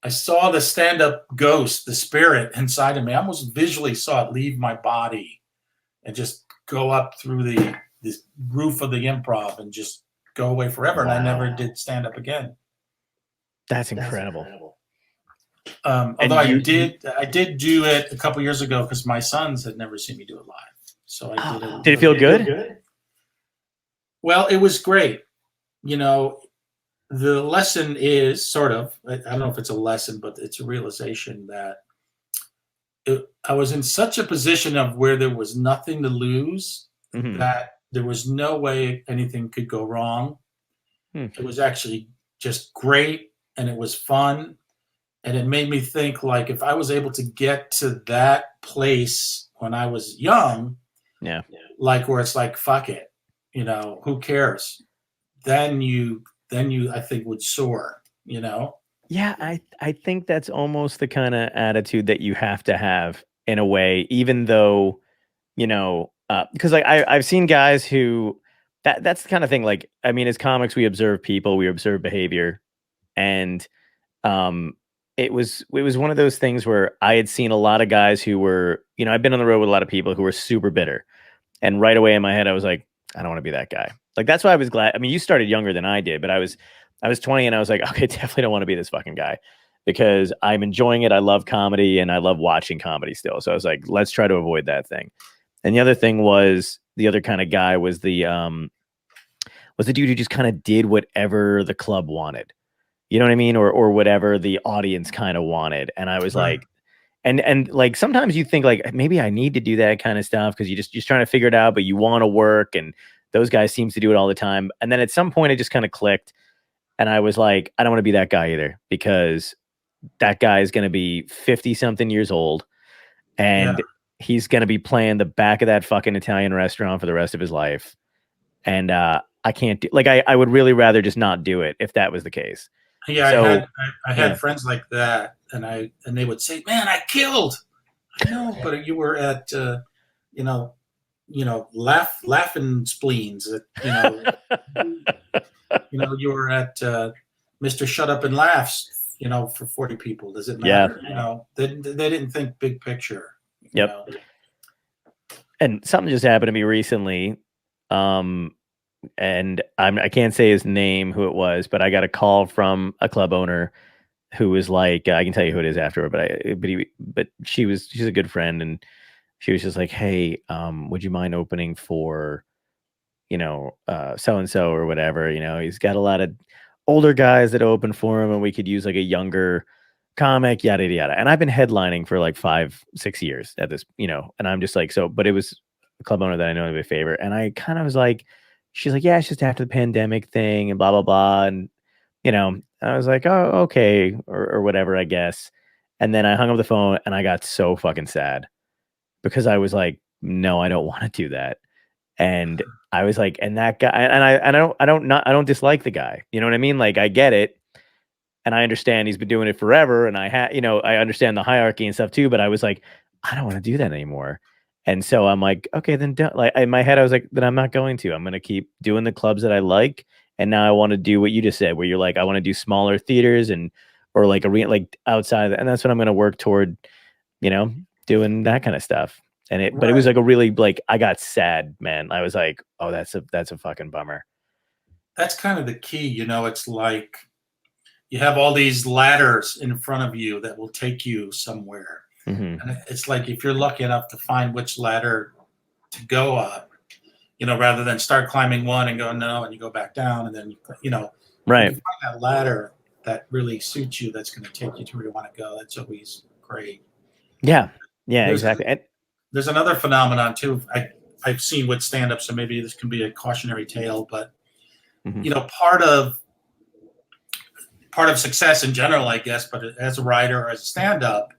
the stand-up ghost, the spirit inside of me. I almost visually saw it leave my body and just go up through this roof of the Improv and just go away forever. Wow. And I never did stand up again. That's incredible. Although I did do it a couple years ago because my sons had never seen me do it live. So I did it. Did it feel good? Well, it was great. The lesson is sort of, I don't know if it's a lesson, but it's a realization that I was in such a position of where there was nothing to lose, that there was no way anything could go wrong. It was actually just great, and it was fun. And it made me think, like, if I was able to get to that place when I was young, like where it's like, fuck it, who cares? Then you I think would soar, Yeah, I think that's almost the kind of attitude that you have to have in a way, even though, because like I've seen guys who that's the kind of thing. Like, I mean, as comics, we observe people, we observe behavior, and it was one of those things where I had seen a lot of guys who were, I've been on the road with a lot of people who were super bitter, and right away in my head I was like, I don't want to be that guy. Like, that's why I was glad. I mean, you started younger than I did, but I was 20 and I was like, okay, definitely don't want to be this fucking guy, because I'm enjoying it. I love comedy and I love watching comedy still. So I was like, let's try to avoid that thing. And the other thing was, the other kind of guy was the dude who just kind of did whatever the club wanted. You know what I mean? Or whatever the audience kind of wanted. And I was like, And like sometimes you think like maybe I need to do that kind of stuff because you just trying to figure it out, but you want to work, and those guys seems to do it all the time. And then at some point it just kind of clicked, and I was like, I don't want to be that guy either, because that guy is going to be 50 something years old, and he's going to be playing the back of that fucking Italian restaurant for the rest of his life. And I can't do, like, I would really rather just not do it if that was the case. Yeah, So, I had friends like that, and they would say, "Man, I killed." I know, but you were at laughing spleens. You were at Mr. Shut Up and Laughs. For 40 people. Does it matter? Yeah. They didn't think big picture. Yep. And something just happened to me recently. And I can't say his name, who it was, but I got a call from a club owner who was like, I can tell you who it is afterward, but she's a good friend, and she was just like, hey, would you mind opening for, so and so or whatever? He's got a lot of older guys that open for him, and we could use like a younger comic, yada yada yada. And I've been headlining for like 5-6 years at this, and I'm just like, so, but it was a club owner that I know to be a favorite, and I kind of was like, she's like, yeah, it's just after the pandemic thing and blah blah blah, and I was like, oh, okay, or whatever, I guess. And then I hung up the phone, and I got so fucking sad because I was like, no, I don't want to do that. And I was like, and that guy, and I don't dislike the guy. You know what I mean? Like, I get it, and I understand he's been doing it forever, and I understand the hierarchy and stuff too. But I was like, I don't want to do that anymore. And so I'm like, okay, then don't. Like, in my head, I was like, then I'm not going to. I'm going to keep doing the clubs that I like. And now I want to do what you just said, where you're like, I want to do smaller theaters or like arena, like outside, and that's what I'm going to work toward. Doing that kind of stuff. But it was like a really, like, I got sad, man. I was like, oh, that's a fucking bummer. That's kind of the key. It's like you have all these ladders in front of you that will take you somewhere. Mm-hmm. And it's like, if you're lucky enough to find which ladder to go up, rather than start climbing one and go no, and you go back down, and then right. You find that ladder that really suits you, that's going to take you to where you want to go. That's always great. Yeah, exactly. There's another phenomenon too. I've seen with stand-up, so maybe this can be a cautionary tale, but part of success in general, I guess, but as a writer or as a stand-up,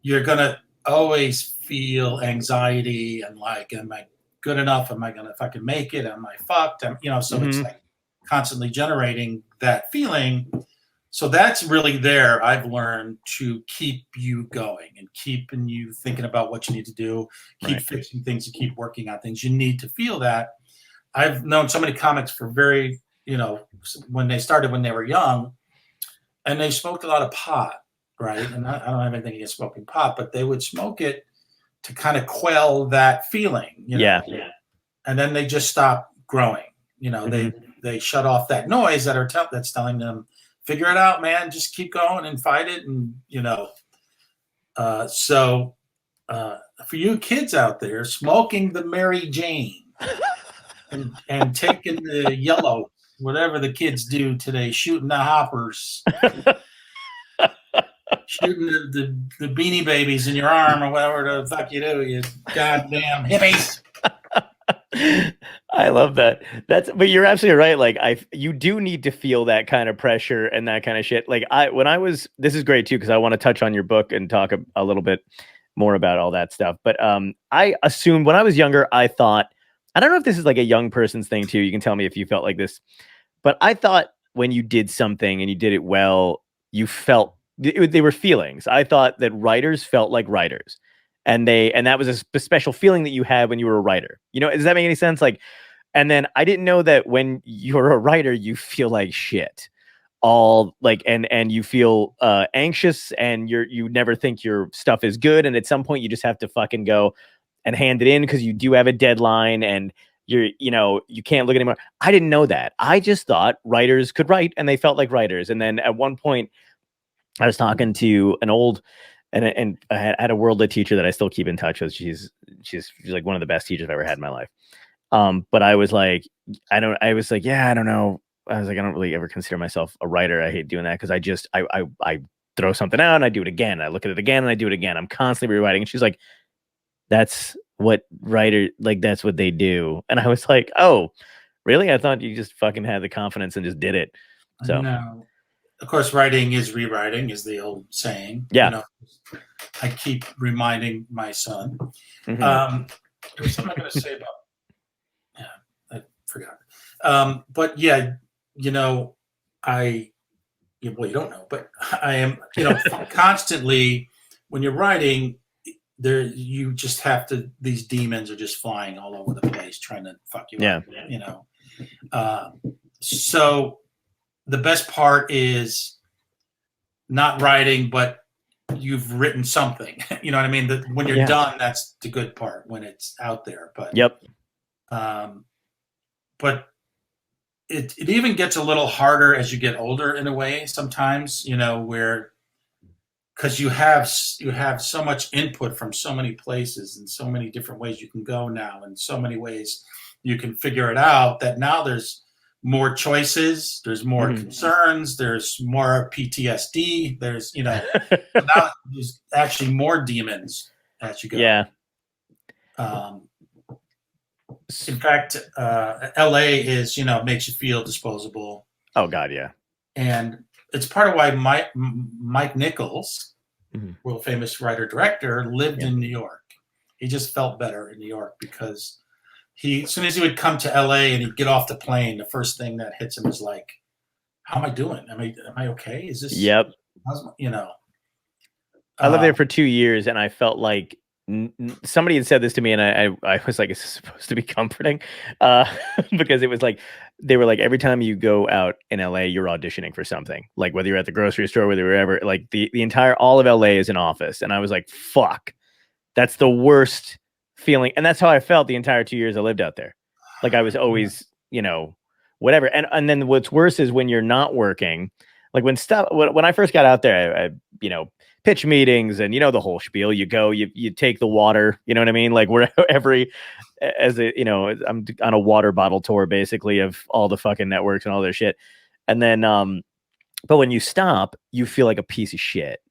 you're gonna always feel anxiety and like, am I good enough? Am I gonna fucking make it? Am I fucked? So it's like constantly generating that feeling. So that's really there, I've learned, to keep you going and keeping you thinking about what you need to do, keep fixing things, and keep working on things. You need to feel that. I've known so many comics for when they started when they were young, and they smoked a lot of pot, right? And I don't have anything against smoking pot, but they would smoke it to kind of quell that feeling. Yeah. And then they just stop growing. They shut off that noise that's telling them, figure it out, man. Just keep going and fight it. And, so for you kids out there, smoking the Mary Jane and taking the yellow, whatever the kids do today, shooting the hoppers, shooting the Beanie Babies in your arm or whatever the fuck you do, you goddamn hippies. I love that. But you're absolutely right. Like, you do need to feel that kind of pressure and that kind of shit. Like, this is great too, because I want to touch on your book and talk a little bit more about all that stuff. But I assumed when I was younger, I thought, I don't know if this is like a young person's thing too. You can tell me if you felt like this, but I thought when you did something and you did it well, you felt they were feelings. I thought that writers felt like writers. And that was a special feeling that you had when you were a writer. Does that make any sense? Like, and then I didn't know that when you're a writer, you feel like shit. All like, and you feel anxious, and you never think your stuff is good. And at some point, you just have to fucking go and hand it in because you do have a deadline, and you can't look anymore. I didn't know that. I just thought writers could write, and they felt like writers. And then at one point, I was talking to an old. And I had a world lit teacher that I still keep in touch with. She's like one of the best teachers I've ever had in my life. But I was like, I don't know. I was like, I don't really ever consider myself a writer. I hate doing that because I throw something out and I do it again. I look at it again and I do it again. I'm constantly rewriting. And she's like, that's what that's what they do. And I was like, oh, really? I thought you just fucking had the confidence and just did it. So no. Of course, writing is rewriting, is the old saying. Yeah. I keep reminding my son. There was something I'm going to say about. Yeah, I forgot. But yeah, well, you don't know, but I am, constantly when you're writing, you just have to. These demons are just flying all over the place, trying to fuck you up. So the best part is not writing, but you've written something. You know what I mean? When you're done, that's the good part, when it's out there. But but it even gets a little harder as you get older in a way sometimes, where because you have so much input from so many places and so many different ways you can go now, and so many ways you can figure it out, that now there's more choices, there's more concerns, there's more PTSD, there's now there's actually more demons as you go. In fact, LA is makes you feel disposable. Oh God, yeah. And it's part of why Mike Nichols, world famous writer director, lived in New York. He just felt better in New York because as soon as he would come to LA and he'd get off the plane, the first thing that hits him is like, how am I doing? Am I okay? Is this, I lived there for 2 years and I felt like somebody had said this to me and I was like, is this supposed to be comforting? Because it was like, they were like, every time you go out in LA, you're auditioning for something, like whether you're at the grocery store, whether you're ever, like the entire, all of LA is an office. And I was like, fuck, that's the worst feeling. And that's how I felt the entire 2 years I lived out there. Like I was always, whatever. And then what's worse is when you're not working, like when I first got out there, I pitch meetings and the whole spiel. You go, you take the water, you know what I mean? Like I'm on a water bottle tour basically of all the fucking networks and all their shit. And then but when you stop, you feel like a piece of shit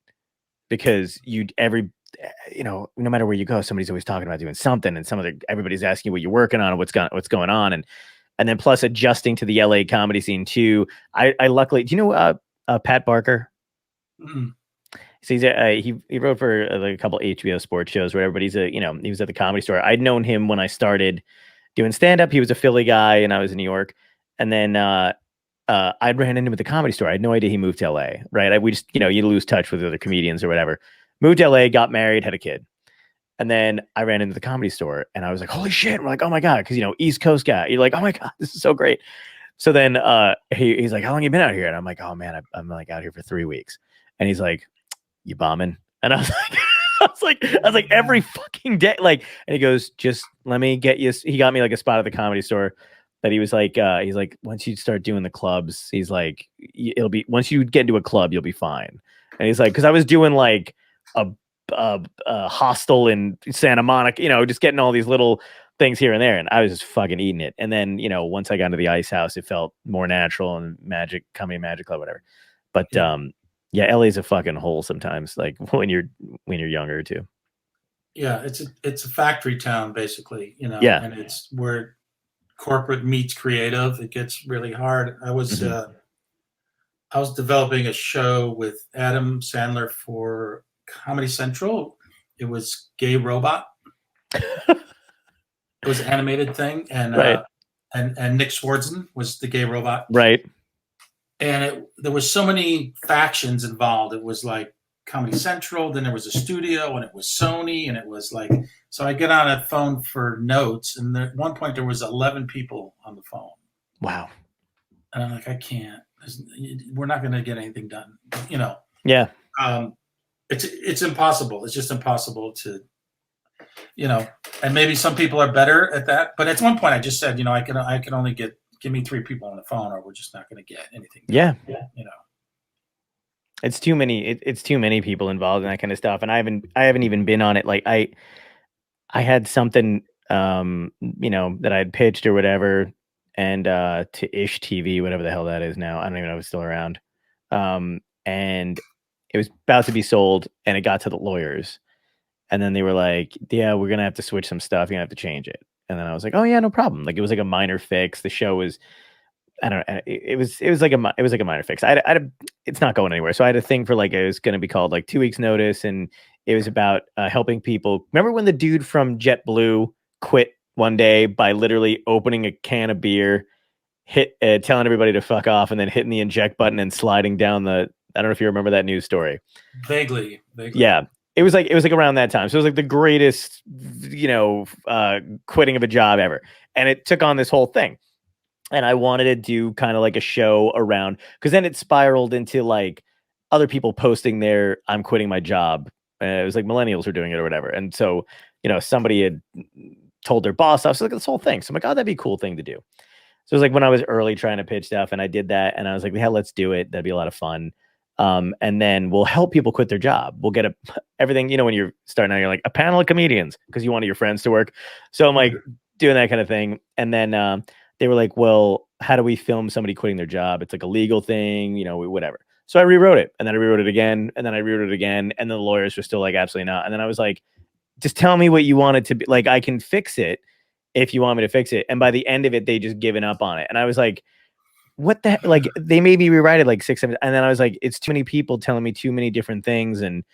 because no matter where you go, somebody's always talking about doing something, and everybody's asking you what you're working on and what's going on, and then plus adjusting to the LA comedy scene too. I luckily, do you know Pat Barker? So he wrote for like a couple HBO sports shows, whatever. But he was at the Comedy Store. I'd known him when I started doing stand up. He was a Philly guy, and I was in New York. And then I'd ran into him at the Comedy Store. I had no idea he moved to LA. Right? We just you lose touch with other comedians or whatever. Moved to LA, got married, had a kid. And then I ran into the Comedy Store, and I was like, holy shit! We're like, oh my God, because East Coast guy. You're like, oh my God, this is so great. So then he's like, how long you been out here? And I'm like, oh man, I'm like out here for 3 weeks. And he's like, you bombing? And I was like, every fucking day. Like, and he goes, just let me get you. He got me like a spot at the Comedy Store. But he was like, he's like, once you start doing the clubs, he's like, once you get into a club, you'll be fine. And he's like, because I was doing like a hostel in Santa Monica, just getting all these little things here and there, and I was just fucking eating it. And then once I got into the Ice House, it felt more natural, and Magic Club, whatever. But yeah, LA's a fucking hole sometimes, like when you're younger too. Yeah, it's a factory town basically, Yeah. And it's where corporate meets creative. It gets really hard. I was developing a show with Adam Sandler for Comedy Central. It was Gay Robot. It was an animated thing, and right. and Nick Swardson was the gay robot. Right. And there was so many factions involved. It was like Comedy Central, then there was a studio, and it was Sony, and it was like, so I get on a phone for notes, and at one point there was 11 people on the phone. Wow. And I'm like, I can't. We're not going to get anything done. Yeah. It's impossible. It's just impossible to, and maybe some people are better at that. But at one point I just said, I can only give me 3 people on the phone, or we're just not going to get anything done. Yeah. It's too many. It's too many people involved in that kind of stuff. And I haven't even been on it. Like I had something, that I had pitched or whatever, and to Ish TV, whatever the hell that is now. I don't even know if it's still around. And it was about to be sold, and it got to the lawyers, and then they were like, "Yeah, we're gonna have to switch some stuff. You're gonna have to change it." And then I was like, "Oh yeah, no problem." Like it was like a minor fix. The show was, I don't know, it was like a minor fix. It's not going anywhere. So I had a thing for like it was gonna be called like 2 weeks notice, and it was about helping people. Remember when the dude from JetBlue quit one day by literally opening a can of beer, telling everybody to fuck off, and then hitting the eject button and sliding down the. I don't know if you remember that news story. Vaguely. Yeah, it was like around that time. So it was like the greatest, quitting of a job ever, and it took on this whole thing. And I wanted to do kind of like a show around, because then it spiraled into like other people posting their "I'm quitting my job." It was like millennials were doing it or whatever, and so somebody had told their boss off. So like this whole thing. So I'm like, oh, that'd be a cool thing to do. So it was like when I was early trying to pitch stuff, and I did that, and I was like, yeah, let's do it. That'd be a lot of fun. And then we'll help people quit their job. We'll get everything, when you're starting out, you're like a panel of comedians because you wanted your friends to work. So I'm like doing that kind of thing. And then they were like, well, how do we film somebody quitting their job? It's like a legal thing, whatever. So I rewrote it, and then I rewrote it again, and then I rewrote it again. And then the lawyers were still like, absolutely not. And then I was like, just tell me what you want it to be. Like, I can fix it if you want me to fix it. And by the end of it, they just given up on it. And I was like, what the heck? Like, they made me rewrite it like 6 times. And then I was like, it's too many people telling me too many different things. And,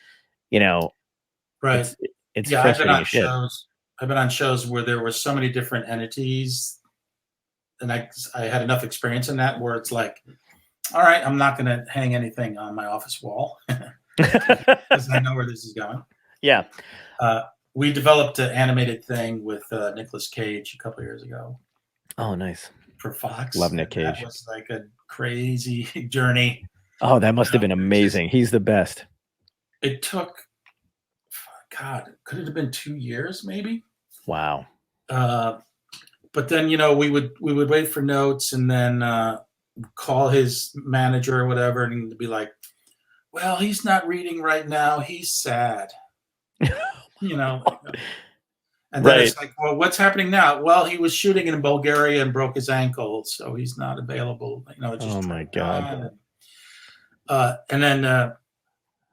right. It's yeah, frustrating as shit. I've been on shows where there were so many different entities, and I had enough experience in that where it's like, all right, I'm not going to hang anything on my office wall because I know where this is going. Yeah. We developed an animated thing with Nicolas Cage a couple of years ago. Oh, nice. For Fox. Love Nick Cage. That was like a crazy journey. Oh, that must have been amazing. He's the best. It took, God, could it have been 2 years maybe? Wow. But then, we would wait for notes and then call his manager or whatever and be like, well, he's not reading right now. He's sad. And then It's like, well, what's happening now? Well, he was shooting in Bulgaria and broke his ankle, so he's not available. Oh my God. And then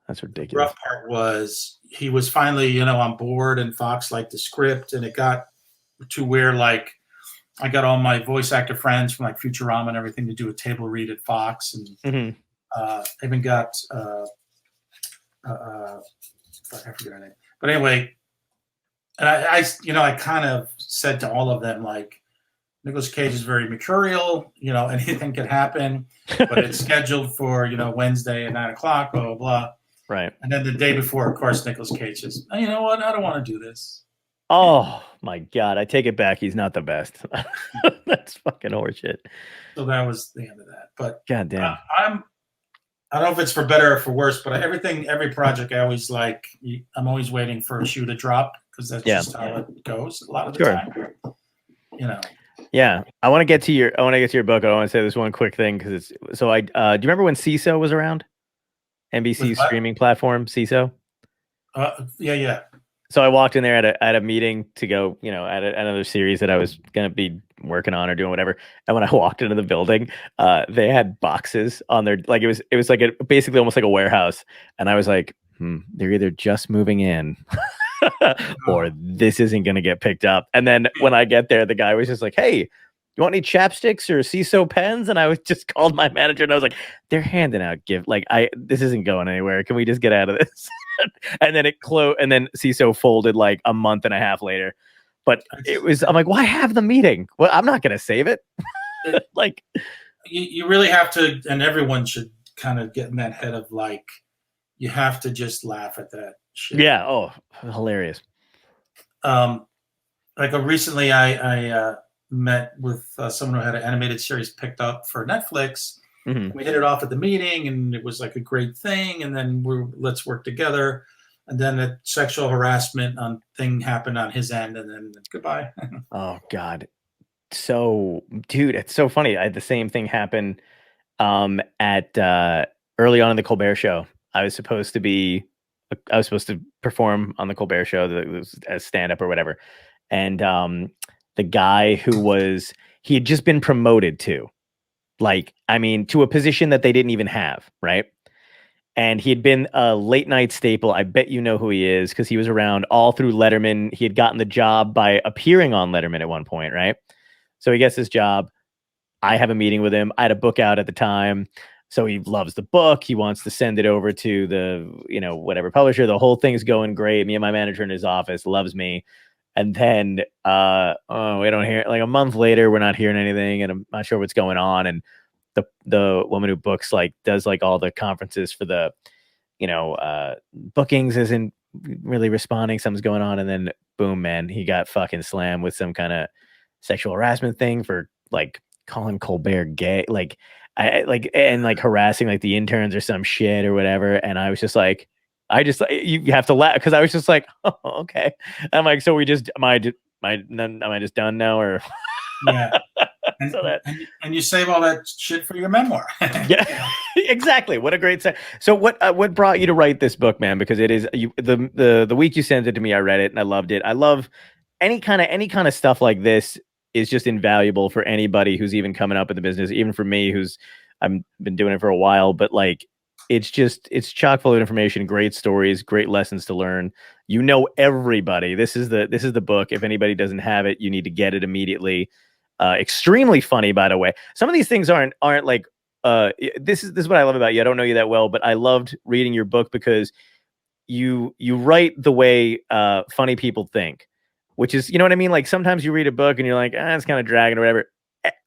that's ridiculous. The rough part was he was finally, on board, and Fox liked the script, and it got to where like I got all my voice actor friends from like Futurama and everything to do a table read at Fox, and even got I forget her name, but anyway. And I kind of said to all of them, like, Nicolas Cage is very mercurial, anything could happen, but it's scheduled for, Wednesday at 9:00, blah, blah, blah. Right. And then the day before, of course, Nicolas Cage says, oh, you know what? I don't want to do this. Oh, my God. I take it back. He's not the best. That's fucking horseshit. So that was the end of that. But God damn. I don't know if it's for better or for worse, but every project I always like, I'm always waiting for a shoe to drop because that's just how it goes a lot of the time. Yeah, I want to get to your book. I want to say this one quick thing because it's so. Do you remember when CISO was around? NBC's streaming platform, CISO. Yeah. So I walked in there at a meeting to go, at another series that I was gonna be working on or doing whatever. And when I walked into the building, they had boxes on their it was like basically almost like a warehouse. And I was like, they're either just moving in or this isn't gonna get picked up. And then when I get there, the guy was just like, hey, you want any chapsticks or CISO pens? And I was just called my manager and I was like, they're handing out this isn't going anywhere. Can we just get out of this? And then it closed, and then CISO folded like a month and a half later. But I'm like, why have the meeting? Well, I'm not going to save it. Like, you really have to, and everyone should kind of get in that head of like, you have to just laugh at that shit. Yeah. Oh, hilarious. Recently I met with someone who had an animated series picked up for Netflix. Mm-hmm. We hit it off at the meeting, and it was like a great thing. And then let's work together. And then a sexual harassment thing happened on his end, and then goodbye. Oh God, so dude, it's so funny. I had the same thing happen at early on in the Colbert Show. I was supposed to perform on the Colbert Show as stand-up or whatever, and the guy he had just been promoted to. To a position that they didn't even have, right? and he had been a late night staple. I bet you know who he is because he was around all through Letterman. He had gotten the job by appearing on Letterman at one point, right? So he gets this job. I have a meeting with him. I had a book out at the time. So he loves the book. He wants to send it over to the, whatever publisher. The whole thing's going great. Me and my manager in his office loves me. And then, we don't hear, like a month later, we're not hearing anything and I'm not sure what's going on. And the woman who books does all the conferences for the bookings isn't really responding, something's going on, and then boom, man, he got fucking slammed with some kind of sexual harassment thing for calling Colbert gay, and harassing the interns or some shit or whatever. And I was just like, you have to laugh because I was just like, oh, okay. I'm like, so we just am I just done now or yeah. And, so and you save all that shit for your memoir. Yeah, exactly. What a great set. So what brought you to write this book, man? Because it is the week you sent it to me, I read it and I loved it. I love any kind of stuff like this is just invaluable for anybody who's even coming up in the business, even for me, I've been doing it for a while, but it's chock full of information, great stories, great lessons to learn. Everybody. This is the book. If anybody doesn't have it, you need to get it immediately. Extremely funny, by the way. Some of these things aren't this is what I love about you. I don't know you that well, but I loved reading your book because you write the way funny people think, which is, you know what I mean? Sometimes you read a book and you're like, it's kind of dragging or whatever.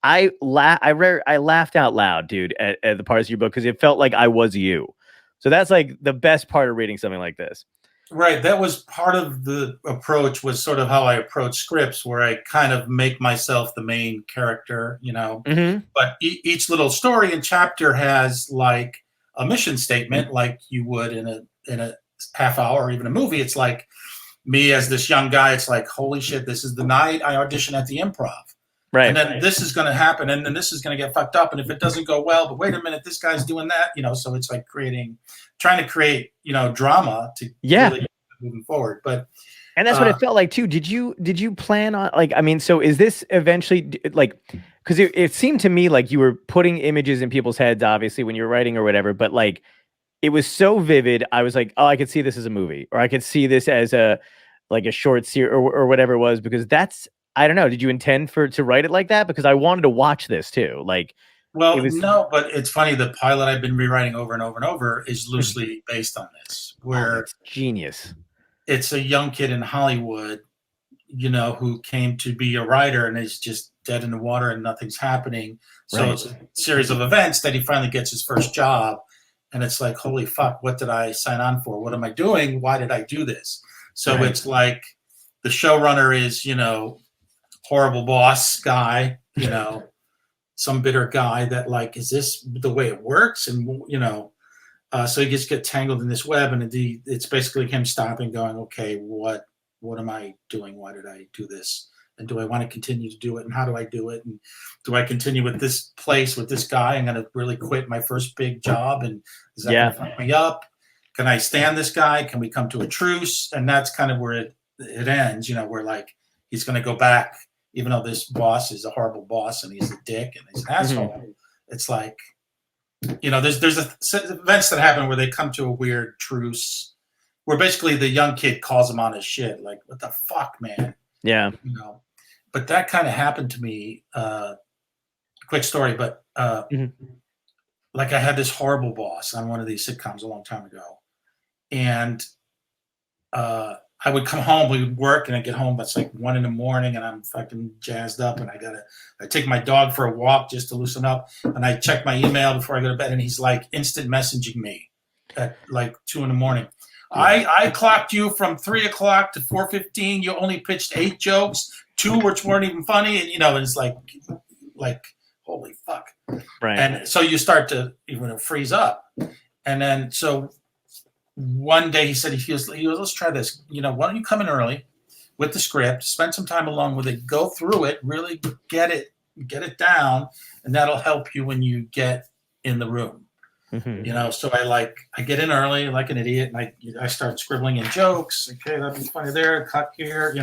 I laughed out loud, dude, at the parts of your book because it felt like I was you. So that's the best part of reading something like this. Right. That was part of the approach, was sort of how I approach scripts, where I kind of make myself the main character, Mm-hmm. but each little story and chapter has a mission statement, like you would in a half hour or even a movie. It's like me as this young guy. It's like, holy shit, this is the night I audition at the Improv. Right. And then this is going to happen. And then this is going to get fucked up. And if it doesn't go well, but wait a minute, this guy's doing that, so it's trying to create, drama to really get moving forward. And that's what it felt like too. Did you plan on so is this eventually because it seemed to me like you were putting images in people's heads, obviously, when you're writing or whatever, but it was so vivid. I was like, oh, I could see this as a movie, or I could see this as a short series or whatever it was, because I don't know. Did you intend to write it like that? Because I wanted to watch this too. Well, no, but it's funny. The pilot I've been rewriting over and over and over is loosely based on this, where it's genius. It's a young kid in Hollywood, who came to be a writer and is just dead in the water and nothing's happening. So It's a series of events that he finally gets his first job. And it's like, holy fuck, what did I sign on for? What am I doing? Why did I do this? So It's like the showrunner is, horrible boss guy, some bitter guy that is this the way it works? And, so he just gets tangled in this web, and it's basically him stopping, going, okay, what am I doing? Why did I do this? And do I want to continue to do it? And how do I do it? And do I continue with this place, with this guy? I'm going to really quit my first big job. And is that going to fuck me up? Can I stand this guy? Can we come to a truce? And that's kind of where it ends, where he's going to go back, even though this boss is a horrible boss and he's a dick and he's an asshole. Mm-hmm. It's there's events that happen where they come to a weird truce, where basically the young kid calls him on his shit, like, what the fuck, man? Yeah. But that kind of happened to me. Quick story, but I had this horrible boss on one of these sitcoms a long time ago, and I would come home, we would work, and I'd get home, but it's 1 a.m, and I'm fucking jazzed up, and I take my dog for a walk just to loosen up, and I check my email before I go to bed, and he's instant messaging me at 2 a.m. Yeah. I clocked you from 3 o'clock to 4:15. You only pitched 8 jokes, 2 which weren't even funny, and and it's holy fuck. Right. And so you start to freeze up, and then so. One day he said he goes, let's try this. Why don't you come in early with the script, spend some time alone with it, go through it, really get it down, and that'll help you when you get in the room. Mm-hmm. So I get in early like an idiot, and I start scribbling in jokes. Okay, that'd be funny there, cut here,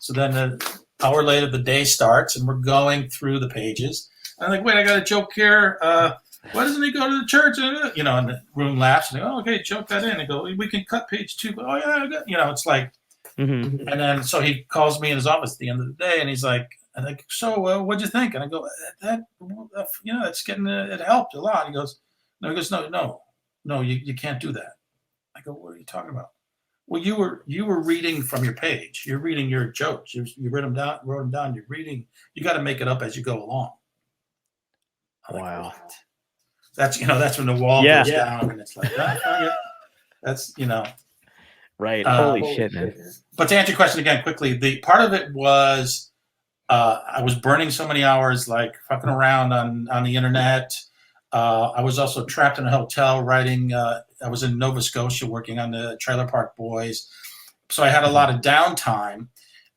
So then an hour later the day starts, and we're going through the pages. And I'm like, wait, I got a joke here. Why doesn't he go to the church? You know, and the room laughs and they go, oh, okay, choke that in. And go, we can cut page 2. Oh yeah, you know, it's like, and then so he calls me in his office at the end of the day, and he's like, so what'd you think? And I go, you know, it's getting it helped a lot. He goes, no, you can't do that. I go, what are you talking about? Well, you were reading from your page. You're reading your jokes. You wrote them down. You're reading. You got to make it up as you go along. I'm wow. like, what? That's when the wall goes down, and it's like, that's right. Holy shit, man. But to answer your question again quickly, the part of it was I was burning so many hours, like fucking around on the internet. I was also trapped in a hotel writing. I was in Nova Scotia working on the Trailer Park Boys, so I had a lot of downtime.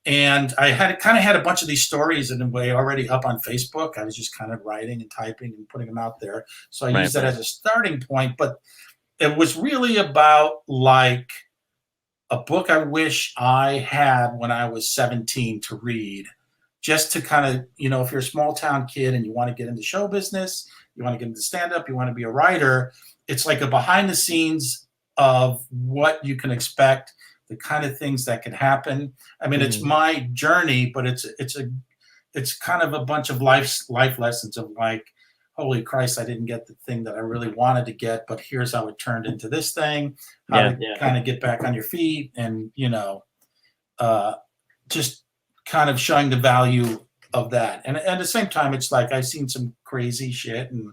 And I had a bunch of these stories in a way already up on Facebook. I was just kind of writing and typing and putting them out there. So I used that as a starting point. But it was really about like a book I wish I had when I was 17 to read, just to kind of, if you're a small town kid and you want to get into show business, you want to get into stand-up, you want to be a writer, it's like a behind the scenes of what you can expect, the kind of things that can happen. I mean, it's my journey, but it's kind of a bunch of life lessons of like, holy Christ, I didn't get the thing that I really wanted to get, but here's how it turned into this thing, how to kind of get back on your feet, and, just kind of showing the value of that. And at the same time, it's like I've seen some crazy shit, and,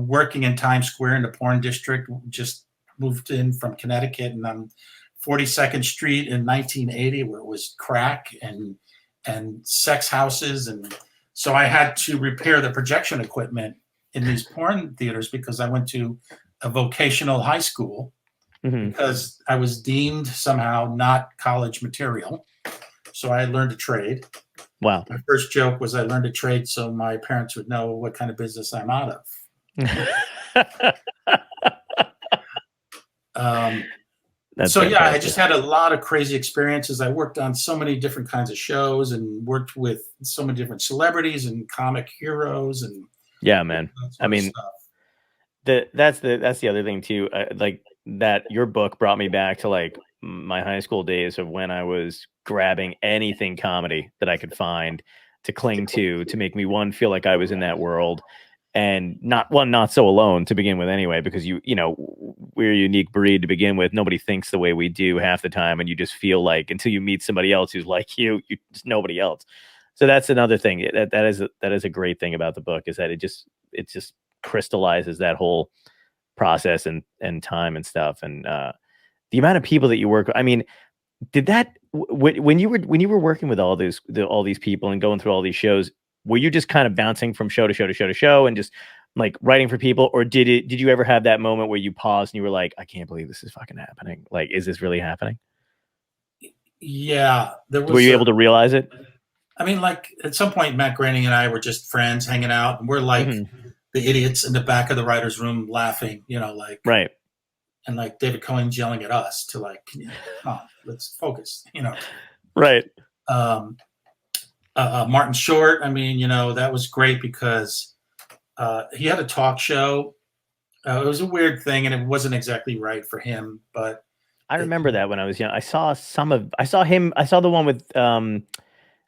working in Times Square in the porn district, just moved in from Connecticut, and I'm 42nd Street in 1980, where it was crack and sex houses. And so I had to repair the projection equipment in these porn theaters because I went to a vocational high school because I was deemed somehow not college material. So I learned a trade. Wow. My first joke was I learned a trade so my parents would know what kind of business I'm out of. I just had a lot of crazy experiences. I worked on so many different kinds of shows and worked with so many different celebrities and comic heroes, and man. I mean, that's the other thing too. Like that, your book brought me back to like my high school days of when I was grabbing anything comedy that I could find to cling to make me feel like I was in that world. And not so alone to begin with anyway, because we're a unique breed to begin with. Nobody thinks the way we do half the time. And you just feel like until you meet somebody else who's like you just nobody else. So that's another thing that is a great thing about the book, is that it just crystallizes that whole process and time and stuff. And the amount of people that you work with, I mean, did that when you were working with all these people and going through all these shows, were you just kind of bouncing from show to show to show to show and just like writing for people? Or did you ever have that moment where you paused and you were like, I can't believe this is fucking happening? Like, is this really happening? Yeah. Were you able to realize it? I mean, like at some point, Matt Groening and I were just friends hanging out, and we're like the idiots in the back of the writer's room laughing, right. And like David Cohen's yelling at us to like, come on, let's focus, Right. Martin Short, I mean, that was great because he had a talk show. It was a weird thing, and it wasn't exactly right for him. But I remember that when I was young. I saw the one with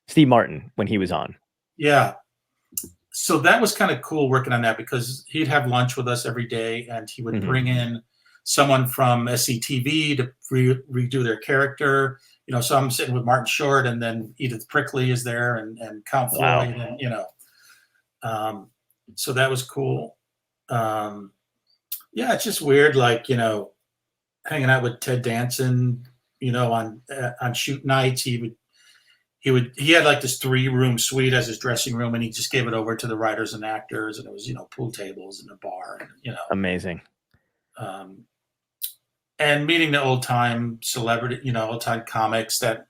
Steve Martin when he was on. Yeah. So that was kind of cool working on that, because he'd have lunch with us every day, and he would bring in someone from SCTV to redo their character. So I'm sitting with Martin Short, and then Edith Prickley is there, and Count Floyd, and so that was cool. It's just weird, like hanging out with Ted Danson, on shoot nights. He had like this 3-room suite as his dressing room, and he just gave it over to the writers and actors, and it was pool tables and a bar, and amazing. And meeting the old time celebrity, old time comics that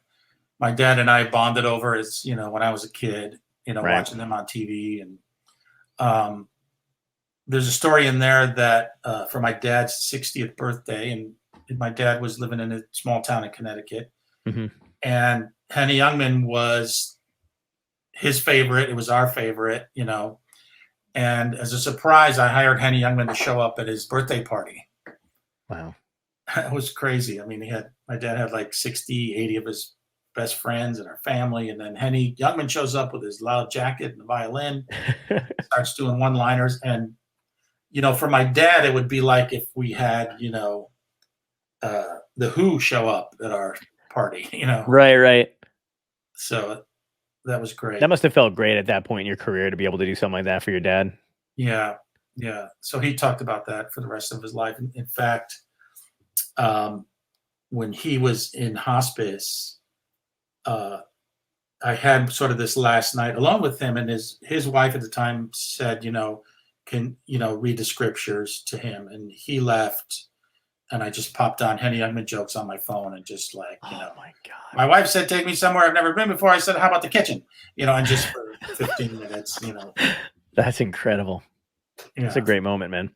my dad and I bonded over as, when I was a kid, right. Watching them on TV. And there's a story in there that for my dad's 60th birthday, and my dad was living in a small town in Connecticut. And Henny Youngman was his favorite. It was our favorite, And as a surprise, I hired Henny Youngman to show up at his birthday party. Wow. It was crazy. I mean, my dad had like 60, 80 of his best friends and our family. And then Henny Youngman shows up with his loud jacket and the violin, starts doing one-liners. And, for my dad, it would be like if we had, the Who show up at our party, Right. So that was great. That must have felt great at that point in your career to be able to do something like that for your dad. Yeah. So he talked about that for the rest of his life. In fact, when he was in hospice, I had sort of this last night along with him, and his wife at the time said, can read the scriptures to him, and he left. And I just popped on Henny Youngman jokes on my phone and just like, oh my God. My wife said, take me somewhere I've never been before. I said, how about the kitchen? And just for 15 minutes, That's incredible. Yeah. It's a great moment, man.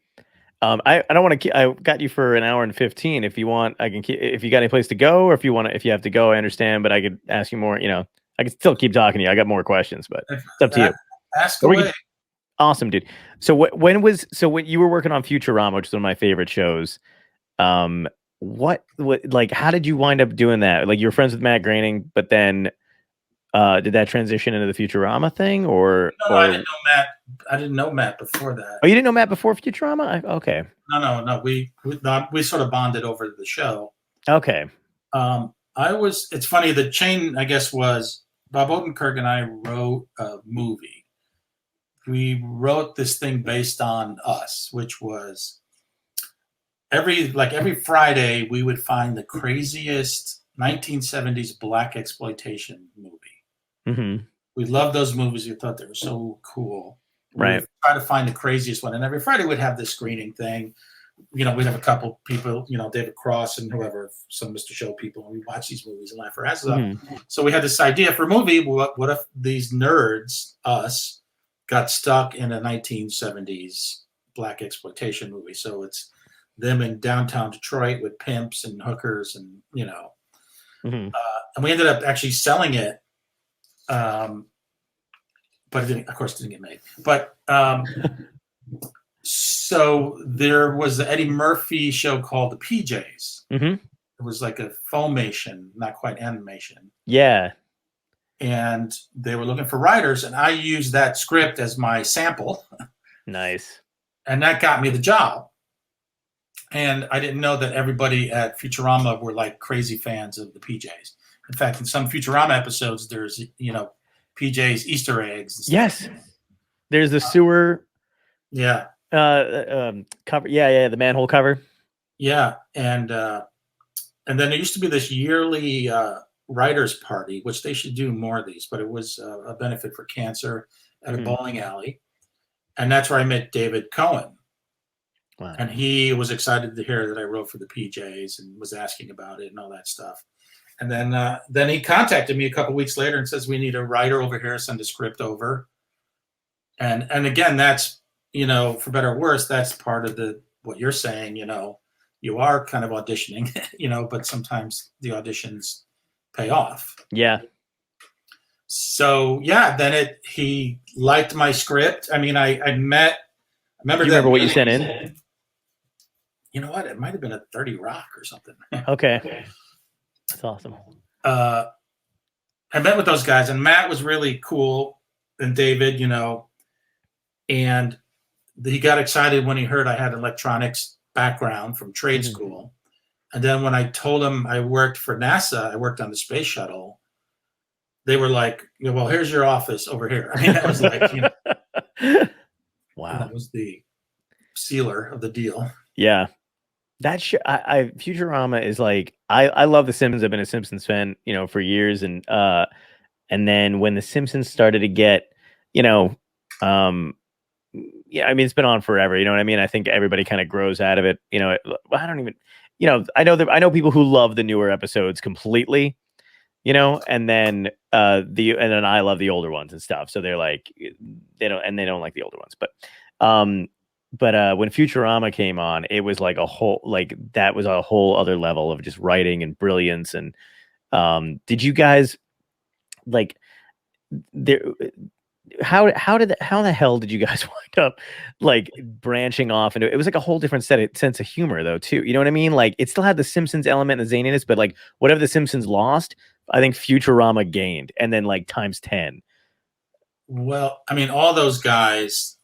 I don't want to keep, I got you for an hour and 15. If you want, I can keep, if you got any place to go, or if you have to go, I understand, but I could ask you more, I could still keep talking to you. I got more questions, but it's up to you. Ask away. Awesome, dude. So when you were working on Futurama, which is one of my favorite shows, what like how did you wind up doing that? Like, you're friends with Matt Groening, but then did that transition into the Futurama thing, or no, I didn't know Matt. I didn't know Matt before that. Oh, you didn't know Matt before Futurama? Okay. No. We sort of bonded over the show. Okay. It's funny, the chain, I guess, was Bob Odenkirk and I wrote a movie. We wrote this thing based on Us, which was every Friday we would find the craziest 1970s black exploitation movie. Mm-hmm. We loved those movies. We thought they were so cool. Right. We'd try to find the craziest one. And every Friday we'd have this screening thing. We'd have a couple people, David Cross and whoever, some Mr. Show people, and we watch these movies and laugh our asses off. Mm-hmm. So we had this idea for a movie. What if these nerds, us, got stuck in a 1970s black exploitation movie? So it's them in downtown Detroit with pimps and hookers and, Mm-hmm. And we ended up actually selling it. But it of course, didn't get made. But so there was the Eddie Murphy show called The PJs. Mm-hmm. It was like a filmation, not quite animation. Yeah. And they were looking for writers, and I used that script as my sample. Nice. And that got me the job. And I didn't know that everybody at Futurama were like crazy fans of the PJs. In fact, in some Futurama episodes, there's, PJs Easter eggs. Yes. There's the sewer. Yeah. Cover. Yeah. The manhole cover. Yeah. And then there used to be this yearly writers party, which they should do more of these, but it was a benefit for cancer at a bowling alley. And that's where I met David Cohen. Wow. And he was excited to hear that I wrote for the PJs and was asking about it and all that stuff. And then he contacted me a couple weeks later and says, we need a writer over here, send a script over. And again, that's, for better or worse, that's part of what you're saying, you are kind of auditioning, but sometimes the auditions pay off. Yeah. So yeah, then he liked my script. I mean, I remember what you sent in? You know what? It might have been a 30 Rock or something. Okay. That's awesome. I met with those guys, and Matt was really cool, and David, and he got excited when he heard I had electronics background from trade school. And then when I told him I worked for NASA, I worked on the space shuttle, they were like, well, here's your office over here. I mean, that was like, wow. That was the sealer of the deal. Yeah. That Futurama is like, I love The Simpsons. I've been a Simpsons fan, for years. And then when The Simpsons started to get, yeah, I mean, it's been on forever. You know what I mean? I think everybody kind of grows out of it. I don't even, I know people who love the newer episodes completely, and then I love the older ones and stuff. So they're like, they don't like the older ones, but when Futurama came on, it was like that was a whole other level of just writing and brilliance. And did you guys how the hell did you guys wind up like branching off into it? Was like a whole different sense of humor though too. You know what I mean? Like it still had the Simpsons element and the zaniness, but like whatever the Simpsons lost, I think Futurama gained, and then like times 10. Well, I mean, all those guys.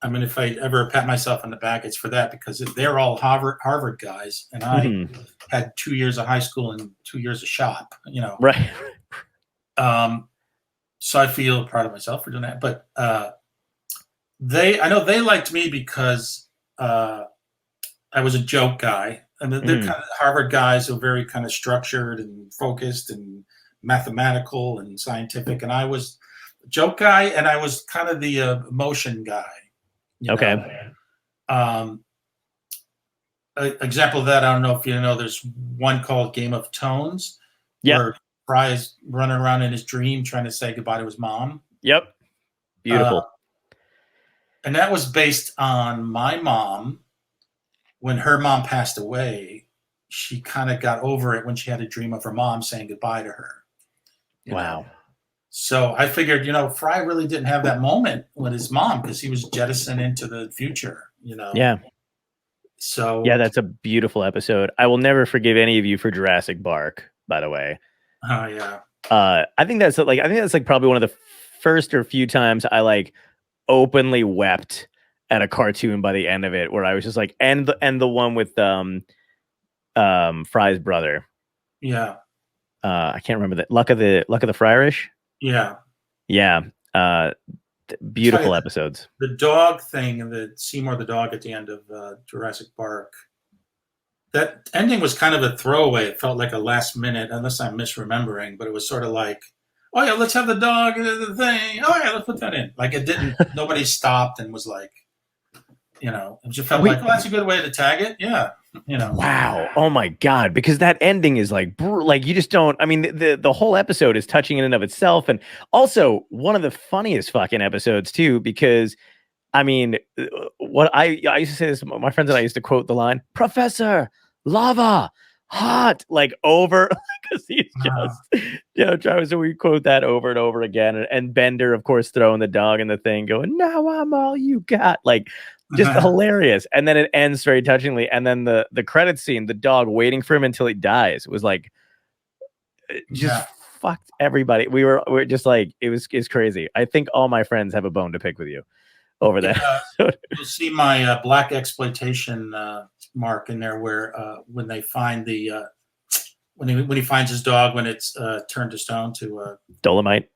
I mean, if I ever pat myself on the back, it's for that, because they're all Harvard guys, and I had 2 years of high school and 2 years of shop. You know, Right. So I feel proud of myself for doing that. But I know they liked me because I was a joke guy, and they're kind of Harvard guys who are very kind of structured and focused and mathematical and scientific, and I was a joke guy, and I was kind of the emotion guy. Okay. Example of that, I don't know if you know, there's one called Game of Tones, where Fry is running around in his dream trying to say goodbye to his mom. Yep. Beautiful. And that was based on my mom. When her mom passed away, she kind of got over it when she had a dream of her mom saying goodbye to her. Wow. Know? So I figured, Fry really didn't have that moment with his mom because he was jettisoned into the future, Yeah. So yeah, that's a beautiful episode. I will never forgive any of you for Jurassic Bark, by the way. Oh yeah. I think that's probably one of the first or few times I like openly wept at a cartoon by the end of it, where I was just like, and the one with Fry's brother. Yeah. I can't remember that. Luck of the Friarish. Yeah. Yeah. Beautiful episodes. The dog thing and the Seymour the dog at the end of Jurassic Park. That ending was kind of a throwaway. It felt like a last minute, unless I'm misremembering, but it was sort of like, oh yeah, let's have the dog the thing. Oh yeah, let's put that in. Like it didn't. Nobody stopped and was like, it just felt like, oh, that's a good way to tag it. Yeah. Wow. Oh my God. Because that ending is like you just don't. I mean, the whole episode is touching in and of itself, and also one of the funniest fucking episodes too. Because I mean, what I used to say this. My friends and I used to quote the line, "Professor, lava, hot," like over, because he's just so we quote that over and over again, and Bender, of course, throwing the dog in the thing, going, "Now I'm all you got," like. Just hilarious. And then it ends very touchingly. And then the credit scene, the dog waiting for him until he dies, was like, just fucked everybody. We're just like, it's crazy. I think all my friends have a bone to pick with you over that. You'll see my black exploitation mark in there, where when they find when he finds his dog, when it's turned to stone to Dolomite.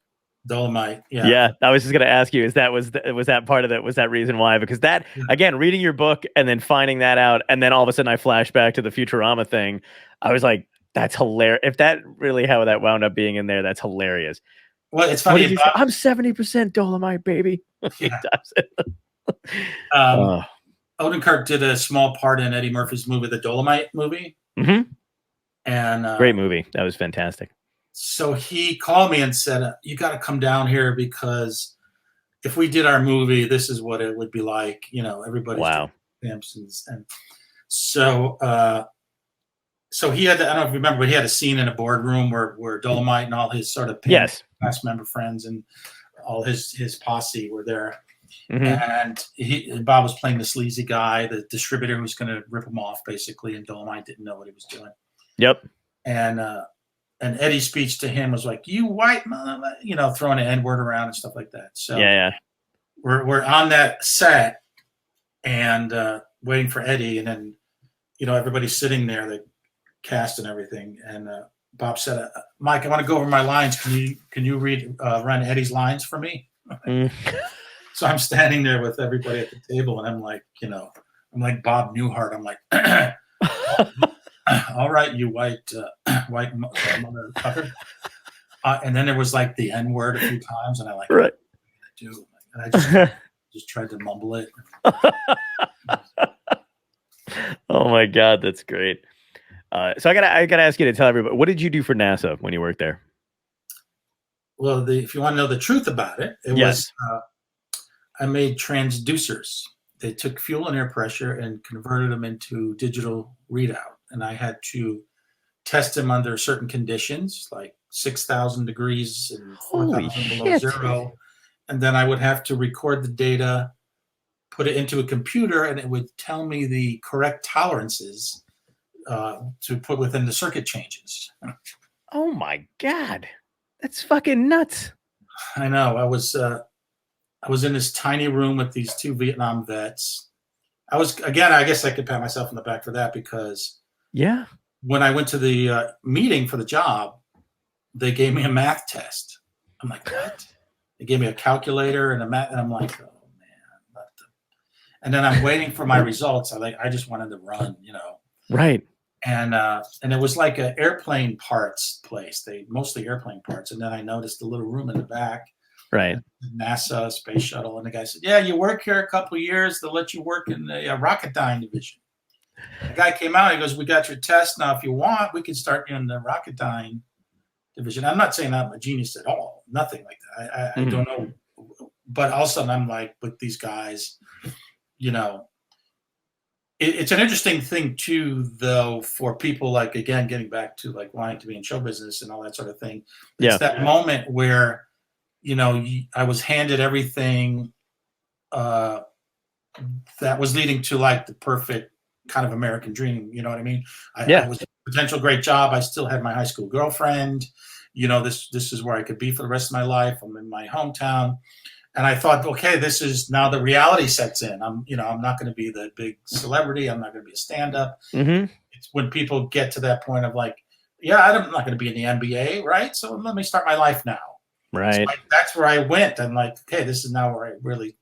Yeah. I was just gonna ask you, was that part of that? Was that reason why? Because that again, reading your book and then finding that out, and then all of a sudden I flash back to the Futurama thing. I was like, that's hilarious. If that really how that wound up being in there, that's hilarious. Well, it's funny. I'm 70% Dolomite, baby. Yeah. Odenkirk did a small part in Eddie Murphy's movie, the Dolomite movie. Mm-hmm. And great movie. That was fantastic. So he called me and said, you got to come down here, because if we did our movie, this is what it would be like. Everybody's Simpsons. And so he had to, I don't know if you remember, but he had a scene in a boardroom where Dolomite and all his sort of cast member friends and all his posse were there. Mm-hmm. And Bob was playing the sleazy guy, the distributor who was going to rip him off, basically, and Dolomite didn't know what he was doing. Yep. And Eddie's speech to him was like, "You white mother," throwing an N-word around and stuff like that. So we're on that set and waiting for Eddie, and then everybody's sitting there, the cast and everything. And Bob said, "Mike, I want to go over my lines. Can you run Eddie's lines for me?" So I'm standing there with everybody at the table, and I'm like, I'm like Bob Newhart. I'm like. All right, you white motherfucker. And then there was like the N word a few times, and I like, right. Do, and I just tried to mumble it. Oh my God, that's great. So I gotta ask you to tell everybody, what did you do for NASA when you worked there? Well, if you want to know the truth about it, was I made transducers. They took fuel and air pressure and converted them into digital readout. And I had to test them under certain conditions, like 6,000 degrees and 4,000 below zero. and then I would have to record the data, put it into a computer, and it would tell me the correct tolerances to put within the circuit changes. Oh my God, that's fucking nuts. I know. I was in this tiny room with these two Vietnam vets. I guess I could pat myself on the back for that, because when I went to the meeting for the job, they gave me a math test. I'm like, what? They gave me a calculator and a math, and I'm like, oh man. And then I'm waiting for my results. I just wanted to run, Right. And it was like an airplane parts place. They mostly airplane parts. And then I noticed a little room in the back. Right. NASA space shuttle. And the guy said, yeah, you work here a couple of years. They'll let you work in the Rocketdyne division. The guy came out. He goes, we got your test. Now, if you want, we can start you in the Rocketdyne division. I'm not saying I'm a genius at all. Nothing like that. I don't know. But all of a sudden, I'm like, with these guys, it's an interesting thing too, though, for people like, again, getting back to like wanting to be in show business and all that sort of thing. It's that moment where, I was handed everything that was leading to like the perfect kind of American dream. You know what I mean? I was a potential great job. I still had my high school girlfriend. This is where I could be for the rest of my life. I'm in my hometown. And I thought, okay, this is now the reality sets in. I'm not going to be the big celebrity. I'm not going to be a stand-up. Mm-hmm. It's when people get to that point of like, I'm not going to be in the NBA, right? So let me start my life now. Right. So that's where I went. I'm like, okay, this is now where I really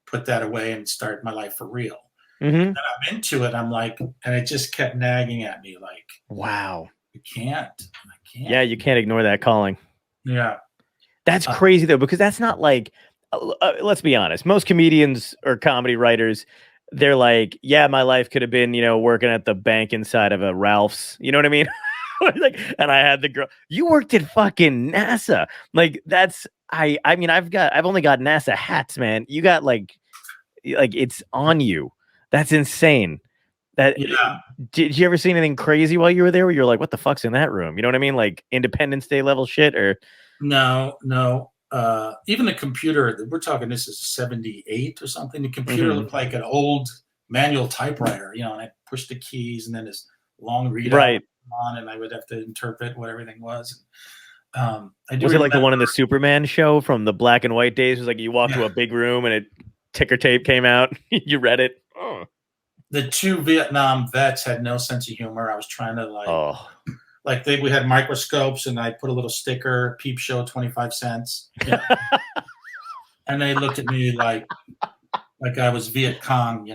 put that away and start my life for real. Mm-hmm. And I'm into it. I'm like, and it just kept nagging at me like, wow, I can't. Yeah, you can't ignore that calling. Yeah. That's crazy though, because that's not like, let's be honest. Most comedians or comedy writers, they're like, yeah, my life could have been, working at the bank inside of a Ralph's. You know what I mean? Like, and I had the girl. You worked at fucking NASA. Like that's I mean, I've only got NASA hats, man. You got like it's on you. That's insane. Did you ever see anything crazy while you were there where you're like, what the fuck's in that room? You know what I mean? Like Independence Day level shit or no. Even the computer, we're talking this is 78 or something. The computer looked like an old manual typewriter, and I pushed the keys and then this long readout on, and I would have to interpret what everything was. Was it like the one in the Superman show from the black and white days? It was like you walked to a big room and ticker tape came out. You read it. Oh. The two Vietnam vets had no sense of humor. I was trying to we had microscopes, and I put a little sticker, peep show, 25 cents. And they looked at me like I was Viet Cong,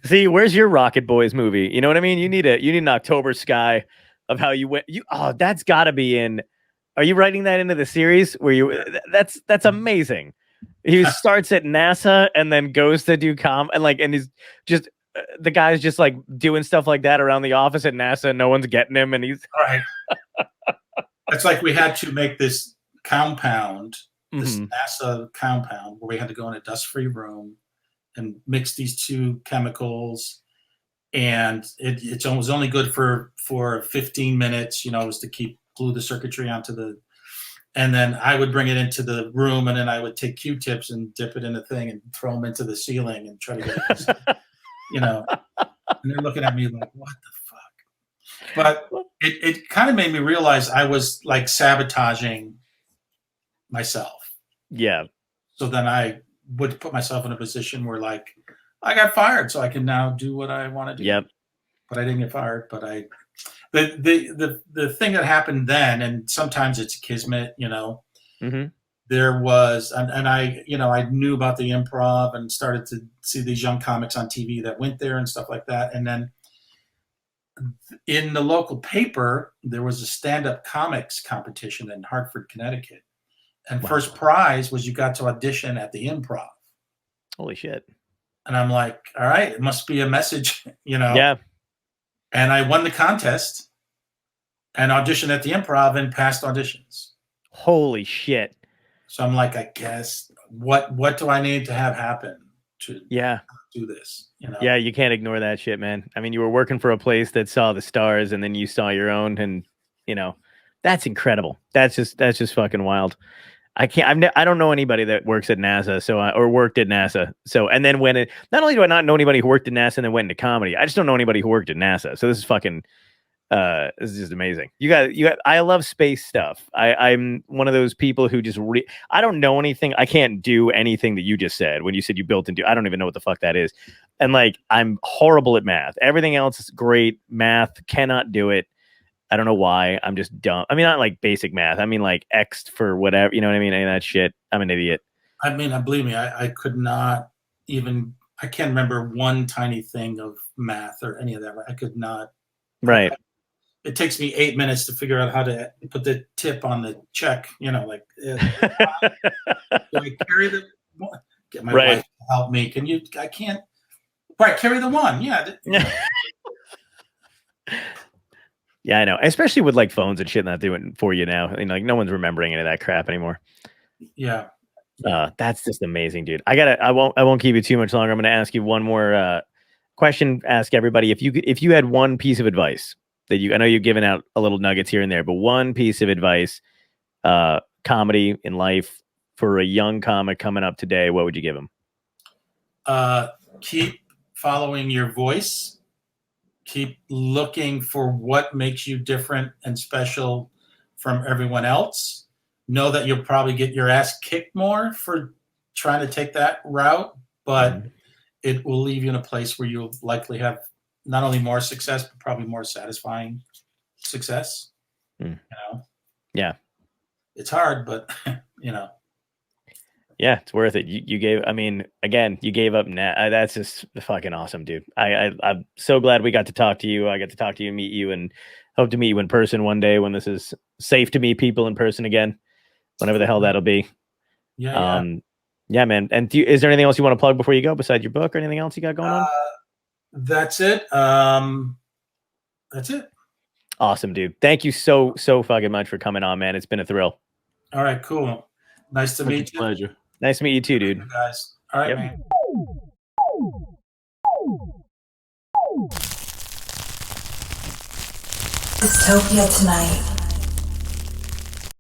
See, where's your Rocket Boys movie? You know what I mean? You need an October Sky of how you went. That's got to be in. Are you writing that into the series? Where you? That's amazing. He starts at NASA and then goes to do and he's just. The guy's just like doing stuff like that around the office at NASA. And no one's getting him, and he's right. It's like we had to make this compound, this NASA compound, where we had to go in a dust-free room and mix these two chemicals, and it was only good for 15 minutes. It was to glue the circuitry onto and then I would bring it into the room, and then I would take Q-tips and dip it in the thing and throw them into the ceiling and try to get it. And they're looking at me like, what the fuck? But it kind of made me realize I was like sabotaging myself. Yeah. So then I would put myself in a position where like I got fired, so I can now do what I want to do. Yep. But I didn't get fired. But the thing that happened then, and sometimes it's kismet, there was, and I knew about the improv and started to see these young comics on TV that went there and stuff like that. And then in the local paper, there was a stand-up comics competition in Hartford, Connecticut. And first prize was you got to audition at the improv. Holy shit. And I'm like, all right, it must be a message, Yeah. And I won the contest and auditioned at the improv and passed auditions. Holy shit. So I'm like, I guess what do I need to have happen to do this? Yeah, you can't ignore that shit, man. I mean, you were working for a place that saw the stars, and then you saw your own, and That's incredible. That's just fucking wild. I can't. I don't know anybody that works at NASA, or worked at NASA. So, and then not only do I not know anybody who worked at NASA and then went into comedy, I just don't know anybody who worked at NASA. So this is fucking. This is just amazing. You got. I love space stuff. I'm one of those people who just. I don't know anything. I can't do anything that you just said when you said you built into. I don't even know what the fuck that is. And like, I'm horrible at math. Everything else is great. Math cannot do it. I don't know why. I'm just dumb. I mean, not like basic math. I mean, like X for whatever. You know what I mean? Any of that shit. I'm an idiot. I mean, believe me, I could not even. I can't remember one tiny thing of math or any of that. I could not. Right. It takes me 8 minutes to figure out how to put the tip on the check. You know, like do I carry the? Get my wife to help me. Can you? I can't. Right, carry the one. Yeah. Yeah, I know. Especially with like phones and shit not doing for you now. I mean, like no one's remembering any of that crap anymore. Yeah. That's just amazing, dude. I won't keep you too much longer. I'm gonna ask you one more question. Ask everybody if you had one piece of advice that I know you've given out a little nuggets here and there, but one piece of advice, comedy in life for a young comic coming up today, what would you give him? Keep following your voice. Keep looking for what makes you different and special from everyone else. Know that you'll probably get your ass kicked more for trying to take that route, but it will leave you in a place where you'll likely have not only more success, but probably more satisfying success. You know? Yeah. It's hard, but you know. Yeah, it's worth it. You gave. I mean, again, you gave up. That's just fucking awesome, dude. I'm so glad we got to talk to you. I got to talk to you, meet you, and hope to meet you in person one day when this is safe to meet people in person again. Whenever the hell that'll be. Yeah. Yeah, man. And is there anything else you want to plug before you go, besides your book or anything else you got going on? That's it. That's it. Awesome, dude. Thank you so fucking much for coming on, man. It's been a thrill. All right, cool. Nice to meet you. Pleasure. Nice to meet you too, dude. You guys. All right, man. Dystopia tonight.